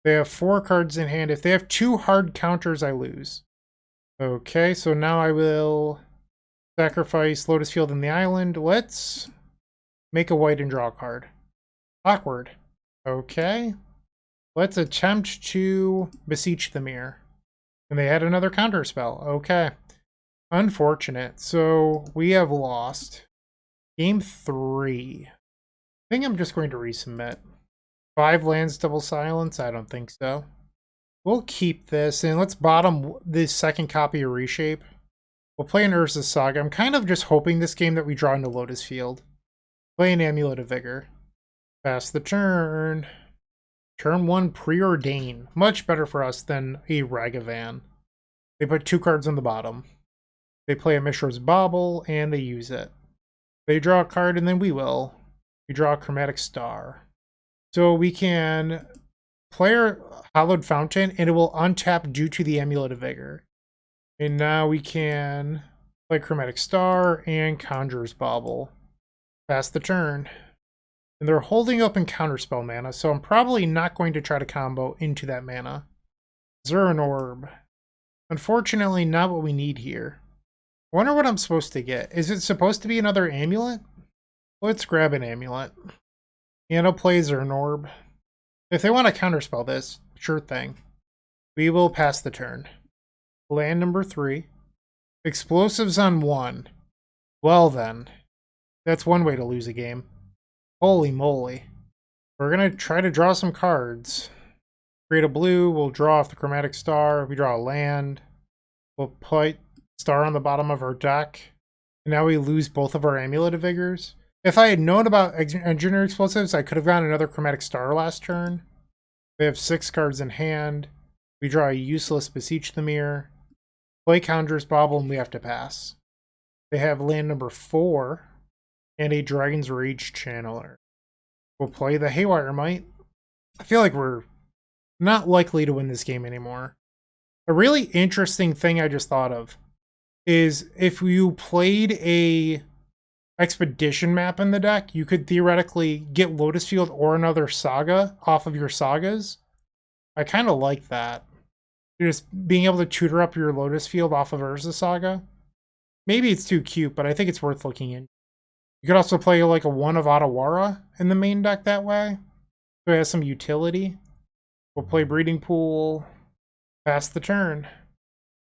They have 4 cards in hand. If they have 2 hard counters, I lose. Okay, so now I will sacrifice Lotus Field in the island. Let's make a white and draw a card. Awkward. Okay. Let's attempt to Beseech the Mirror. And they had another counter spell. Okay. Unfortunate. So we have lost. Game 3. I think I'm just going to resubmit. 5 lands, double silence? I don't think so. We'll keep this, and let's bottom the second copy of Reshape. We'll play an Urza Saga. I'm kind of just hoping this game that we draw into Lotus Field. Play an Amulet of Vigor. Pass the turn. Turn 1, Preordain. Much better for us than a Ragavan. They put 2 cards on the bottom. They play a Mishra's Bauble, and they use it. They draw a card, and then we will. We draw a Chromatic Star. So we can play our Hallowed Fountain, and it will untap due to the Amulet of Vigor. And now we can play Chromatic Star and Conjurer's Bauble. Pass the turn. And they're holding open Counterspell mana, so I'm probably not going to try to combo into that mana. Zuran Orb. Unfortunately, not what we need here. I wonder what I'm supposed to get. Is it supposed to be another Amulet? Let's grab an Amulet. And I'll play Zuran Orb. If they want to counterspell this, sure thing. We will pass the turn. Land number 3. Explosives on 1. Well then. That's one way to lose a game. Holy moly. We're going to try to draw some cards. Create a blue. We'll draw off the Chromatic Star. We draw a land. We'll put Star on the bottom of our deck. And now we lose both of our Amulet of Vigors. If I had known about Engineer Explosives, I could have gotten another Chromatic Star last turn. We have 6 cards in hand. We draw a useless Beseech the Mirror. Play Conjurer's Bauble, and we have to pass. They have land number 4 and a Dragon's Rage Channeler. We'll play the Haywire Might. I feel like we're not likely to win this game anymore. A really interesting thing I just thought of is if you played a Expedition map in the deck, you could theoretically get Lotus Field or another Saga off of your Sagas. I kind of like that. Just being able to tutor up your Lotus Field off of Urza Saga. Maybe it's too cute, but I think it's worth looking in. You could also play like a 1 of Otawara in the main deck that way. So it has some utility. We'll play Breeding Pool. Pass the turn.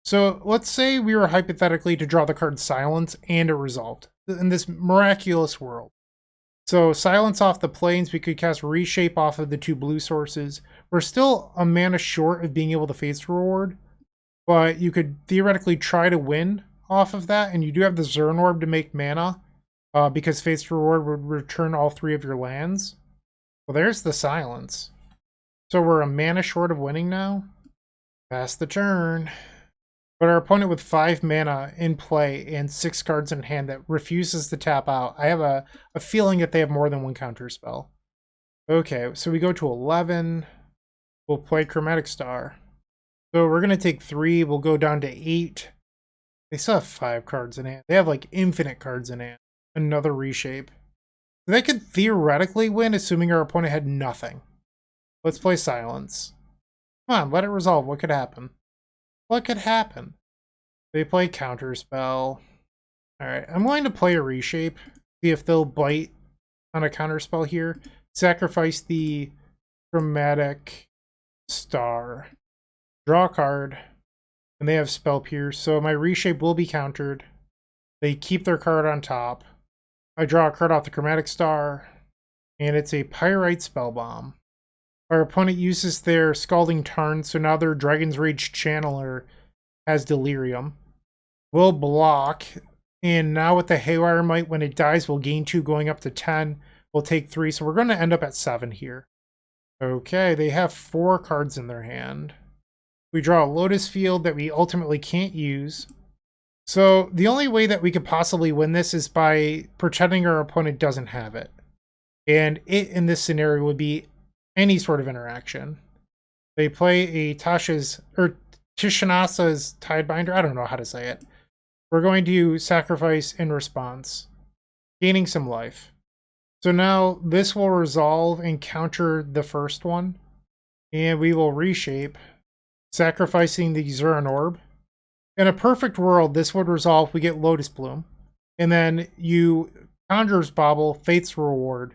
So let's say we were hypothetically to draw the card Silence and it resolved in this miraculous world. So Silence off the plains, we could cast Reshape off of the 2 blue sources. We're still a mana short of being able to face reward, but you could theoretically try to win off of that, and you do have the Zuran Orb to make mana, because face reward would return all 3 of your lands. Well, there's the Silence. So we're a mana short of winning now. Pass the turn. But our opponent with 5 mana in play and 6 cards in hand that refuses to tap out. I have a feeling that they have more than 1 counter spell. Okay, so we go to 11. We'll play Chromatic Star. So we're going to take 3. We'll go down to 8. They still have 5 cards in hand. They have like infinite cards in hand. Another Reshape. They could theoretically win, assuming our opponent had nothing. Let's play Silence. Come on, let it resolve. What could happen? What could happen? They play Counterspell. Alright, I'm going to play a Reshape. See if they'll bite on a Counterspell here. Sacrifice the Chromatic Star. draw a card, and they have Spell Pierce, so my Reshape will be countered. They keep their card on top. I draw a card off the Chromatic Star, and it's a Pyrite Spellbomb. Our opponent uses their Scalding Tarn, so now their Dragon's Rage Channeler has Delirium. We'll block, and now with the Haywire Might, when it dies, we'll gain 2 going up to 10. We'll take 3, so we're going to end up at 7 here. Okay, they have 4 cards in their hand. We draw a Lotus Field that we ultimately can't use. So the only way that we could possibly win this is by pretending our opponent doesn't have it. And it, in this scenario, would be any sort of interaction. They play a Tishanasa's Tidebinder. I don't know how to say it. We're going to sacrifice in response, gaining some life. So now this will resolve and counter the first one. And we will reshape, sacrificing the Zuran Orb. In a perfect world, this would resolve. We get Lotus Bloom. And then you Conjurer's Bauble, Fate's Reward,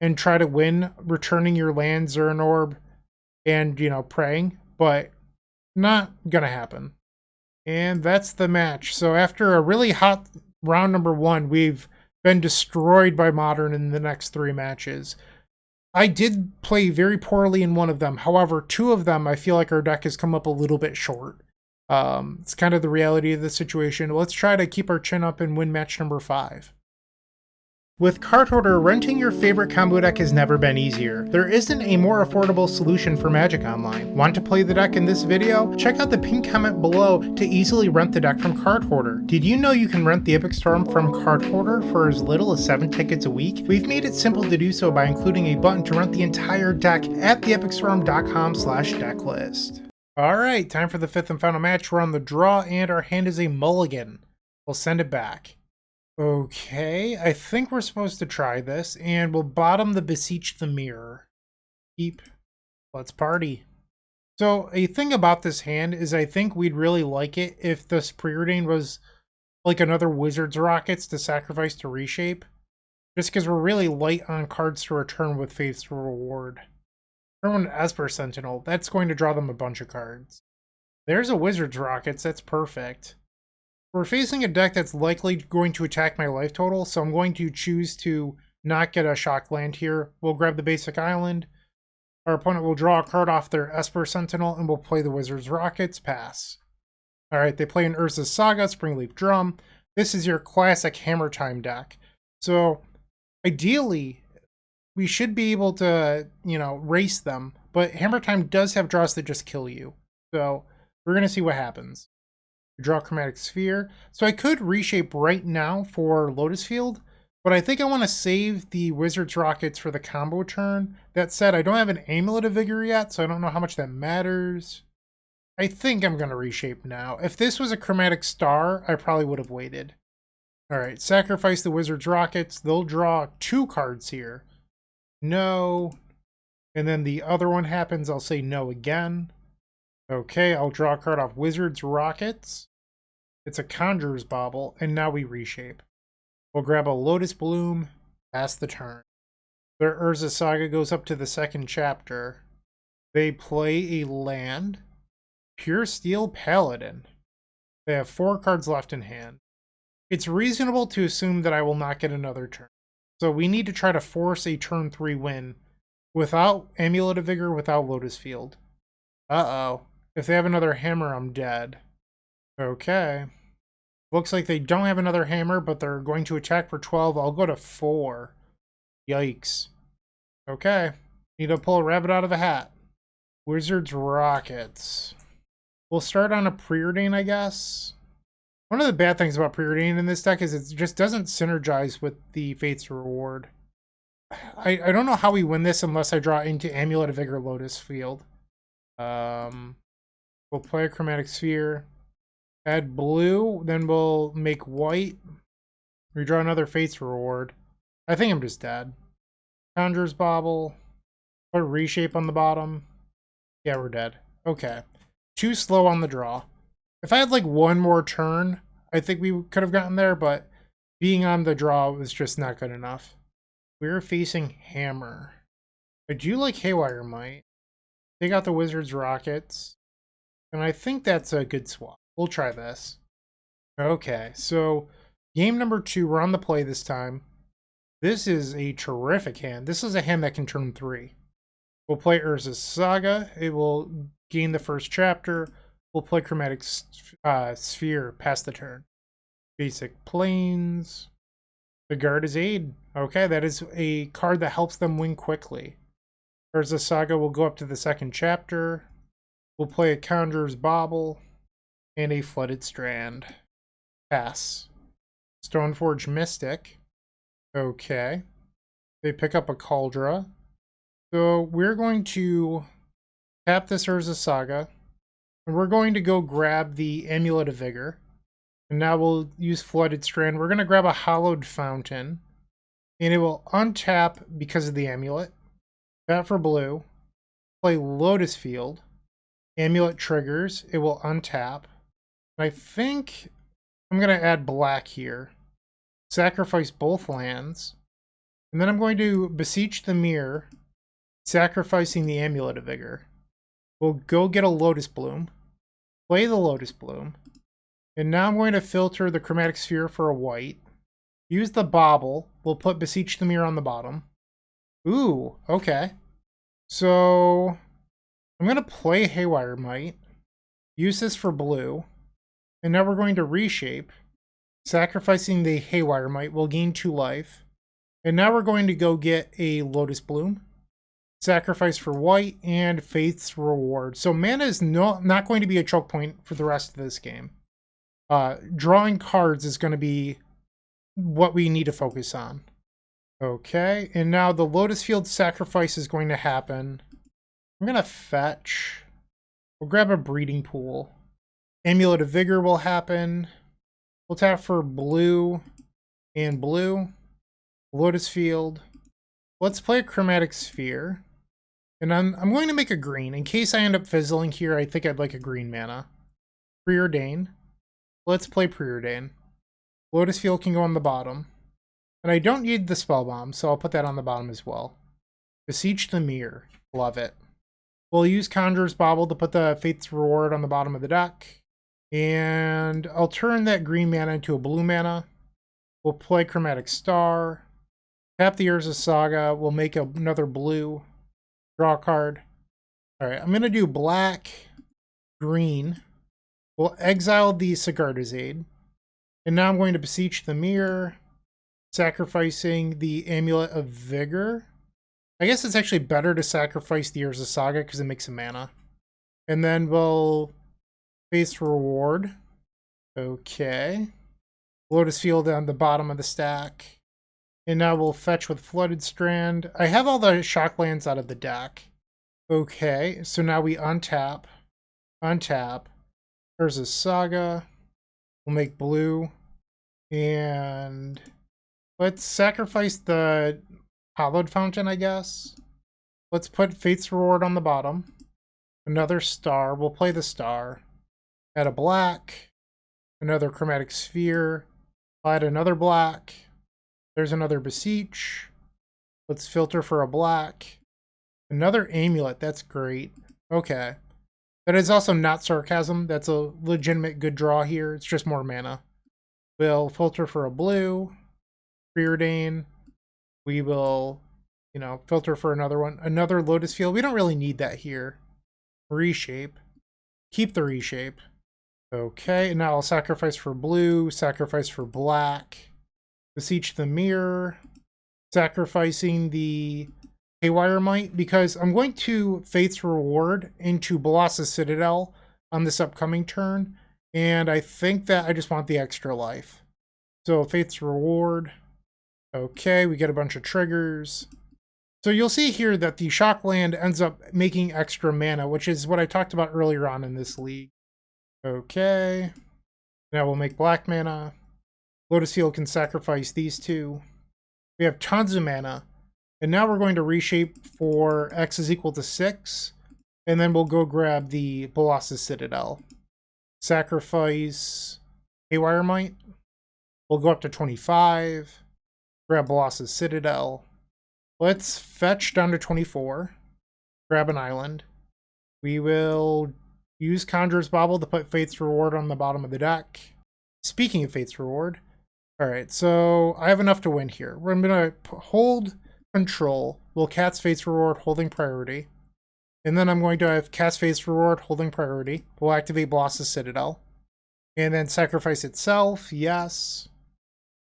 and try to win, returning your land, Zuran Orb, and, praying. But not gonna happen. And that's the match. So after a really hot round number 1, we've been destroyed by Modern in the next 3 matches. I did play very poorly in one of them. However, 2 of them, I feel like our deck has come up a little bit short. It's kind of the reality of the situation. Let's try to keep our chin up and win match number 5. With Card Hoarder, renting your favorite combo deck has never been easier. There isn't a more affordable solution for Magic Online. Want to play the deck in this video? Check out the pinned comment below to easily rent the deck from Card Hoarder. Did you know you can rent the Epic Storm from Card Hoarder for as little as 7 tickets a week? We've made it simple to do so by including a button to rent the entire deck at theepicstorm.com/decklist. Alright, time for the 5th and final match. We're on the draw, and our hand is a mulligan. We'll send it back. Okay, I think we're supposed to try this, and we'll bottom the Beseech the Mirror. Keep. Let's party. So, a thing about this hand is I think we'd really like it if this Preordain was like another Wizard's Rockets to sacrifice to Reshape. Just because we're really light on cards to return with Faith's Reward. Turn one Esper Sentinel, that's going to draw them a bunch of cards. There's a Wizard's Rockets, that's perfect. We're facing a deck that's likely going to attack my life total, so I'm going to choose to not get a shock land here. We'll grab the basic island. Our opponent will draw a card off their Esper Sentinel, and we'll play the Wizard's Rockets, pass. Alright, they play an Urza Saga, Springleaf Drum. This is your classic Hammer Time deck. So, ideally, we should be able to, race them, but Hammer Time does have draws that just kill you. So, we're going to see what happens. We draw Chromatic Sphere. So I could reshape right now for Lotus Field, but I think I want to save the Wizard's Rockets for the combo turn. That said, I don't have an Amulet of Vigor yet, so I don't know how much that matters. I think I'm going to reshape now. If this was a Chromatic Star, I probably would have waited. Alright, sacrifice the Wizard's Rockets. They'll draw 2 cards here. No. And then the other one happens, I'll say no again. Okay, I'll draw a card off Wizard's Rockets. It's a Conjurer's Bauble, and now we reshape. We'll grab a Lotus Bloom, pass the turn. Their Urza Saga goes up to the 2nd chapter. They play a land, Pure Steel Paladin. They have 4 cards left in hand. It's reasonable to assume that I will not get another turn. So we need to try to force a turn 3 win without Amulet of Vigor, without Lotus Field. Uh-oh. If they have another hammer, I'm dead. Okay. Looks like they don't have another hammer, but they're going to attack for 12. I'll go to 4. Yikes. Okay. Need to pull a rabbit out of a hat. Wizard's Rockets. We'll start on a Preordain, I guess. One of the bad things about Preordain in this deck is it just doesn't synergize with the Fate's Reward. I don't know how we win this unless I draw into Amulet of Vigor Lotus Field. We'll play a Chromatic Sphere. Add blue, then we'll make white. Redraw another Fate's Reward. I think I'm just dead. Conjurer's Bauble. Put a Reshape on the bottom. Yeah, we're dead. Okay. Too slow on the draw. If I had like one more turn, I think we could have gotten there, but being on the draw was just not good enough. We're facing Hammer. I do like Haywire Might. Take out the Wizard's Rockets. And I think that's a good swap. We'll try this. Okay, so game number 2, we're on the play this time. This is a terrific hand. This is a hand that can turn 3. We'll play Urza's Saga. It will gain the first chapter. We'll play Chromatic Sphere, pass the turn. Basic Plains. The Guard is Aid. Okay, that is a card that helps them win quickly. Urza's Saga will go up to the second chapter. We'll play a Conjurer's Bauble and a Flooded Strand. Pass. Stoneforge Mystic. Okay. They pick up a Cauldron. So we're going to tap this Urza Saga, and we're going to go grab the Amulet of Vigor. And now we'll use Flooded Strand. We're going to grab a Hallowed Fountain, and it will untap because of the Amulet. Tap for blue. Play Lotus Field. Amulet triggers. It will untap. I think I'm going to add black here. Sacrifice both lands. And then I'm going to Beseech the Mirror, sacrificing the Amulet of Vigor. We'll go get a Lotus Bloom. Play the Lotus Bloom. And now I'm going to filter the Chromatic Sphere for a white. Use the Bauble. We'll put Beseech the Mirror on the bottom. Ooh, okay. So I'm going to play Haywire Might. Use this for blue. And now we're going to Reshape. Sacrificing the Haywire Might will gain 2 life. And now we're going to go get a Lotus Bloom. Sacrifice for white and Faith's Reward. So mana is not going to be a choke point for the rest of this game. Drawing cards is going to be what we need to focus on. Okay, and now the Lotus Field sacrifice is going to happen. I'm going to fetch. We'll grab a Breeding Pool. Amulet of Vigor will happen. We'll tap for blue and blue. Lotus Field. Let's play a Chromatic Sphere. And I'm going to make a green. In case I end up fizzling here, I think I'd like a green mana. Preordain. Let's play Preordain. Lotus Field can go on the bottom. And I don't need the Spellbomb, so I'll put that on the bottom as well. Beseech the Mirror. Love it. We'll use Conjurer's Bauble to put the Faith's Reward on the bottom of the deck. And I'll turn that green mana into a blue mana. We'll play Chromatic Star. Tap the Urza Saga. We'll make another blue. Draw a card. Alright, I'm going to do black, green. We'll exile the Sigarda's Aid. And now I'm going to Beseech the Mirror, sacrificing the Amulet of Vigor. I guess it's actually better to sacrifice the Urza Saga because it makes a mana. And then we'll Faith's Reward. Okay. Lotus Field on the bottom of the stack. And now we'll fetch with Flooded Strand. I have all the shock lands out of the deck. Okay, so now we untap. Untap. Urza Saga. We'll make blue. And let's sacrifice the Hallowed Fountain, I guess. Let's put Faith's Reward on the bottom. Another star. We'll play the star. Add a black. Another Chromatic Sphere. Add another black. There's another Beseech. Let's filter for a black. Another Amulet. That's great. Okay. That is also not sarcasm. That's a legitimate good draw here. It's just more mana. We'll filter for a blue. Preordain. We will, filter for another one. Another Lotus Field. We don't really need that here. Reshape. Keep the Reshape. Okay, and now I'll sacrifice for blue. Sacrifice for black. Beseech the Mirror. Sacrificing the Haywire Might, because I'm going to Faith's Reward into Bolas' Citadel on this upcoming turn, and I think that I just want the extra life. So Faith's Reward. Okay, we get a bunch of triggers. So you'll see here that the shock land ends up making extra mana, which is what I talked about earlier on in this league. Okay. Now we'll make black mana. Lotus Field can sacrifice these two. We have tons of mana. And now we're going to reshape for X is equal to 6. And then we'll go grab the Bolas' Citadel. Sacrifice Haywire Might. We'll go up to 25. Grab Bolas' Citadel. Let's fetch down to 24. Grab an island. We will Use Conjurer's Bauble to put Fate's Reward on the bottom of the deck. Speaking of Fate's Reward, alright, so I have enough to win here. We're going to hold control. We'll cast Fate's Reward holding priority. And then I'm going to have cast Fate's Reward holding priority. We'll activate Bolas' Citadel. And then sacrifice itself, yes.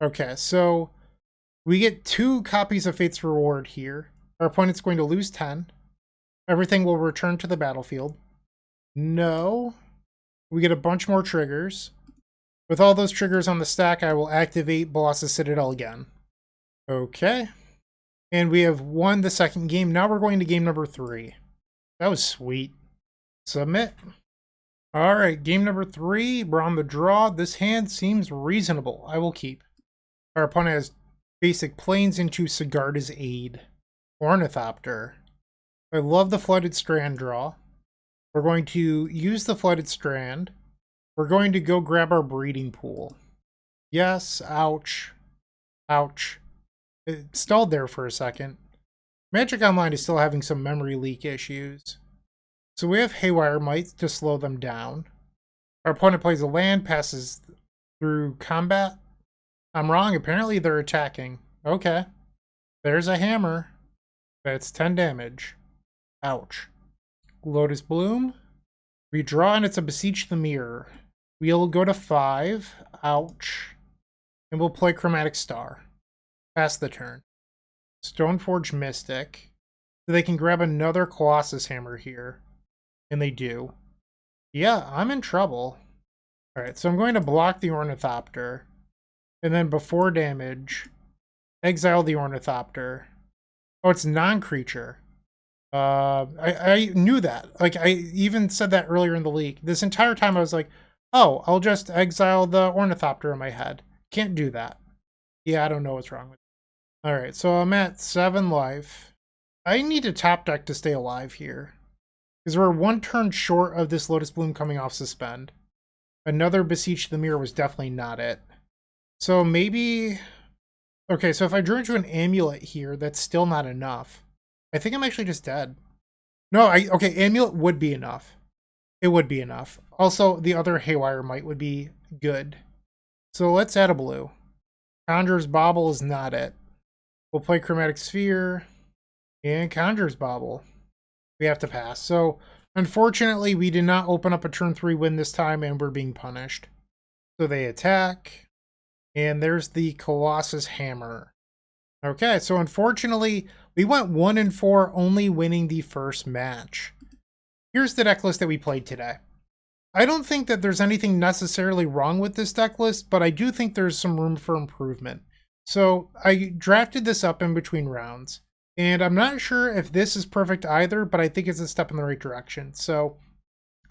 Okay, so we get 2 copies of Fate's Reward here. Our opponent's going to lose 10. Everything will return to the battlefield. No. We get a bunch more triggers. With all those triggers on the stack, I will activate Bolas' Citadel again. Okay. And we have won the second game. Now we're going to game number 3. That was sweet. Submit. Alright, game number 3. We're on the draw. This hand seems reasonable. I will keep. Our opponent has basic planes into Sigarda's Aid. Ornithopter. I love the Flooded Strand draw. We're going to use the Flooded Strand. We're going to go grab our breeding pool. Yes, ouch. Ouch. It stalled there for a second. Magic Online is still having some memory leak issues. So we have Haywire Might to slow them down. Our opponent plays a land, passes through combat. I'm wrong, apparently they're attacking. Okay. There's a hammer. That's 10 damage. Ouch. Lotus Bloom. We draw and it's a Beseech the Mirror. We'll go to 5. Ouch. And we'll play Chromatic Star. Pass the turn. Stoneforge Mystic. So they can grab another Colossus Hammer here. And they do. Yeah, I'm in trouble. Alright, so I'm going to block the Ornithopter. And then before damage, exile the Ornithopter. Oh, it's non-creature. I knew that. Like, I even said that earlier in the league. This entire time I was like, oh, I'll just exile the Ornithopter in my head. Can't do that. Yeah, I don't know what's wrong with it. Alright, so I'm at 7 life. I need a top deck to stay alive here. Because we're 1 turn short of this Lotus Bloom coming off suspend. Another Beseech the Mirror was definitely not it. So maybe... Okay, so if I drew into an Amulet here, that's still not enough. I think I'm actually just dead. No, okay, Amulet would be enough. It would be enough. Also, the other Haywire Might would be good. So let's add a blue. Conjurer's Bauble is not it. We'll play Chromatic Sphere and Conjurer's Bauble. We have to pass. So, unfortunately, we did not open up a turn 3 win this time, and we're being punished. So they attack. And there's the Colossus Hammer. Okay, so unfortunately, we went 1-4, only winning the first match. Here's the deck list that we played today. I don't think that there's anything necessarily wrong with this deck list, but I do think there's some room for improvement. So I drafted this up in between rounds, and I'm not sure if this is perfect either, but I think it's a step in the right direction. So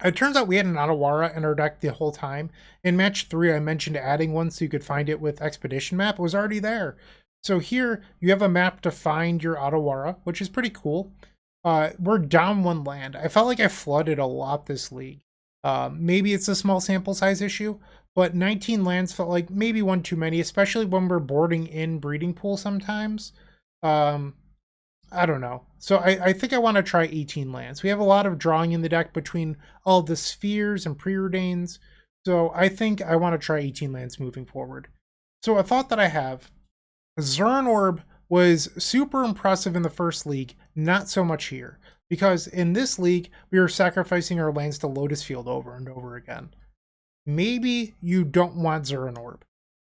it turns out we had an Otawara in our deck the whole time. In match 3, I mentioned adding one so you could find it with Expedition Map. It was already there. So here, you have a map to find your Otawara, which is pretty cool. We're down 1 land. I felt like I flooded a lot this league. Maybe it's a small sample size issue, but 19 lands felt like maybe 1 too many, especially when we're boarding in breeding pool sometimes. I don't know. So I think I want to try 18 lands. We have a lot of drawing in the deck between all the spheres and preordains. So I think I want to try 18 lands moving forward. So a thought that I have, Zern Orb was super impressive in the first league, not so much here. Because in this league, we were sacrificing our lands to Lotus Field over and over again. Maybe you don't want Zern Orb.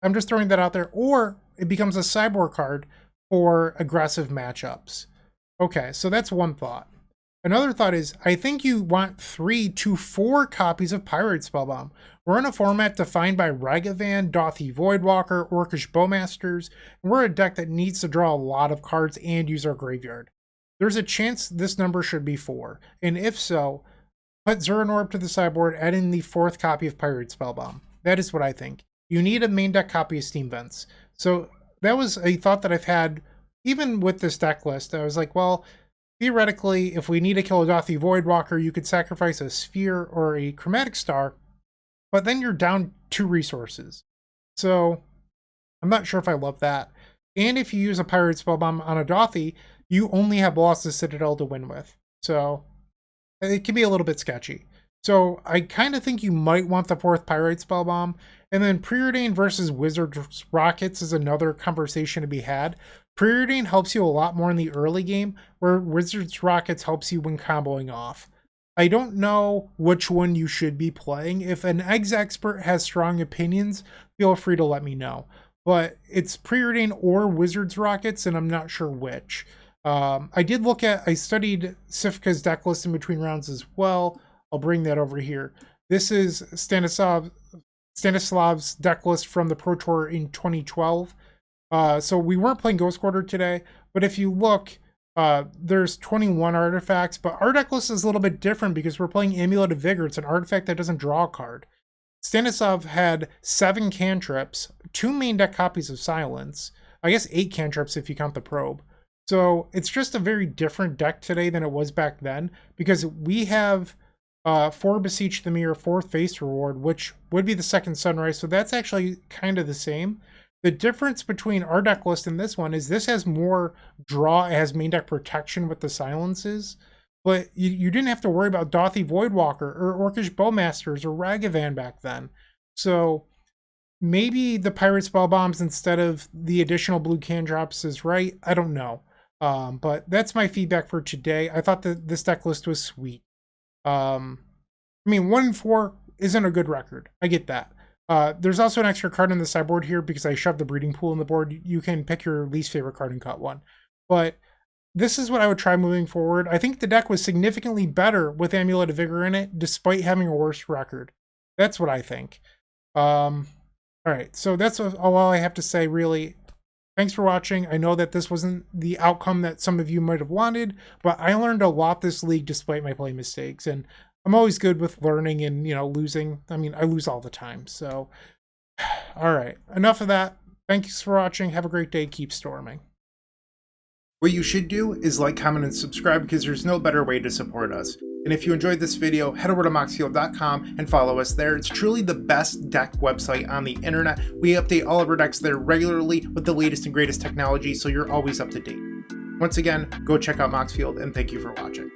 I'm just throwing that out there. Or it becomes a sideboard card for aggressive matchups. Okay, so that's one thought. Another thought is, I think you want 3 to 4 copies of Pyrite Spellbomb. We're in a format defined by Ragavan, Dauthi Voidwalker, Orcish Bowmasters, and we're a deck that needs to draw a lot of cards and use our graveyard. There's a chance this number should be 4, and if so, put Zern Orb to the sideboard, add in the 4th copy of Pyrite Spellbomb. That is what I think. You need a main deck copy of Steam Vents. So that was a thought that I've had even with this deck list. I was like, well, theoretically, if we need to kill a Dauthi Voidwalker, you could sacrifice a Sphere or a Chromatic Star, but then you're down 2 resources. So I'm not sure if I love that. And if you use a Pyrite Spellbomb on a Dauthi, you only have Bolas' Citadel to win with. So it can be a little bit sketchy. So I kind of think you might want the 4th Pyrite Spellbomb. And then Preordain versus Wizard's Rockets is another conversation to be had. Preordain helps you a lot more in the early game, where Wizard's Rockets helps you when comboing off. I don't know which one you should be playing. If an Eggs expert has strong opinions, feel free to let me know. But it's Preordain or Wizard's Rockets, and I'm not sure which. I studied Sifka's deck list in between rounds as well. I'll bring that over here. This is Stanislav's deck list from the Pro Tour in 2012. So we weren't playing Ghost Quarter today, but if you look, there's 21 artifacts, but our deck list is a little bit different because we're playing Amulet of Vigor. It's an artifact that doesn't draw a card. Stanislav had 7 cantrips, 2 main deck copies of Silence, I guess 8 cantrips if you count the probe. So it's just a very different deck today than it was back then, because we have 4 Beseech the Mirror, 4th Face Reward, which would be the 2nd Sunrise, so that's actually kind of the same. The difference between our deck list and this one is this has more draw, it has main deck protection with the silences, but you didn't have to worry about Dothy Voidwalker or Orcish Bowmasters or Ragavan back then. So maybe the Pyrite Spellbombs instead of the additional blue can drops is right. I don't know. But that's my feedback for today. I thought that this deck list was sweet. I mean, 1-4 isn't a good record. I get that. There's also an extra card in the sideboard here because I shoved the breeding pool in the board. You can pick your least favorite card and cut one. But this is what I would try moving forward. I think the deck was significantly better with Amulet of Vigor in it, despite having a worse record. That's what I think. All right, so that's all I have to say, really. Thanks for watching. I know that this wasn't the outcome that some of you might have wanted, but I learned a lot this league despite my play mistakes, and I'm always good with learning and, losing. I mean, I lose all the time, so all right, enough of that. Thanks for watching. Have a great day. Keep storming. What you should do is like, comment, and subscribe because there's no better way to support us. And if you enjoyed this video, head over to moxfield.com and follow us there. It's truly the best deck website on the internet. We update all of our decks there regularly with the latest and greatest technology, so you're always up to date. Once again, go check out Moxfield, and thank you for watching.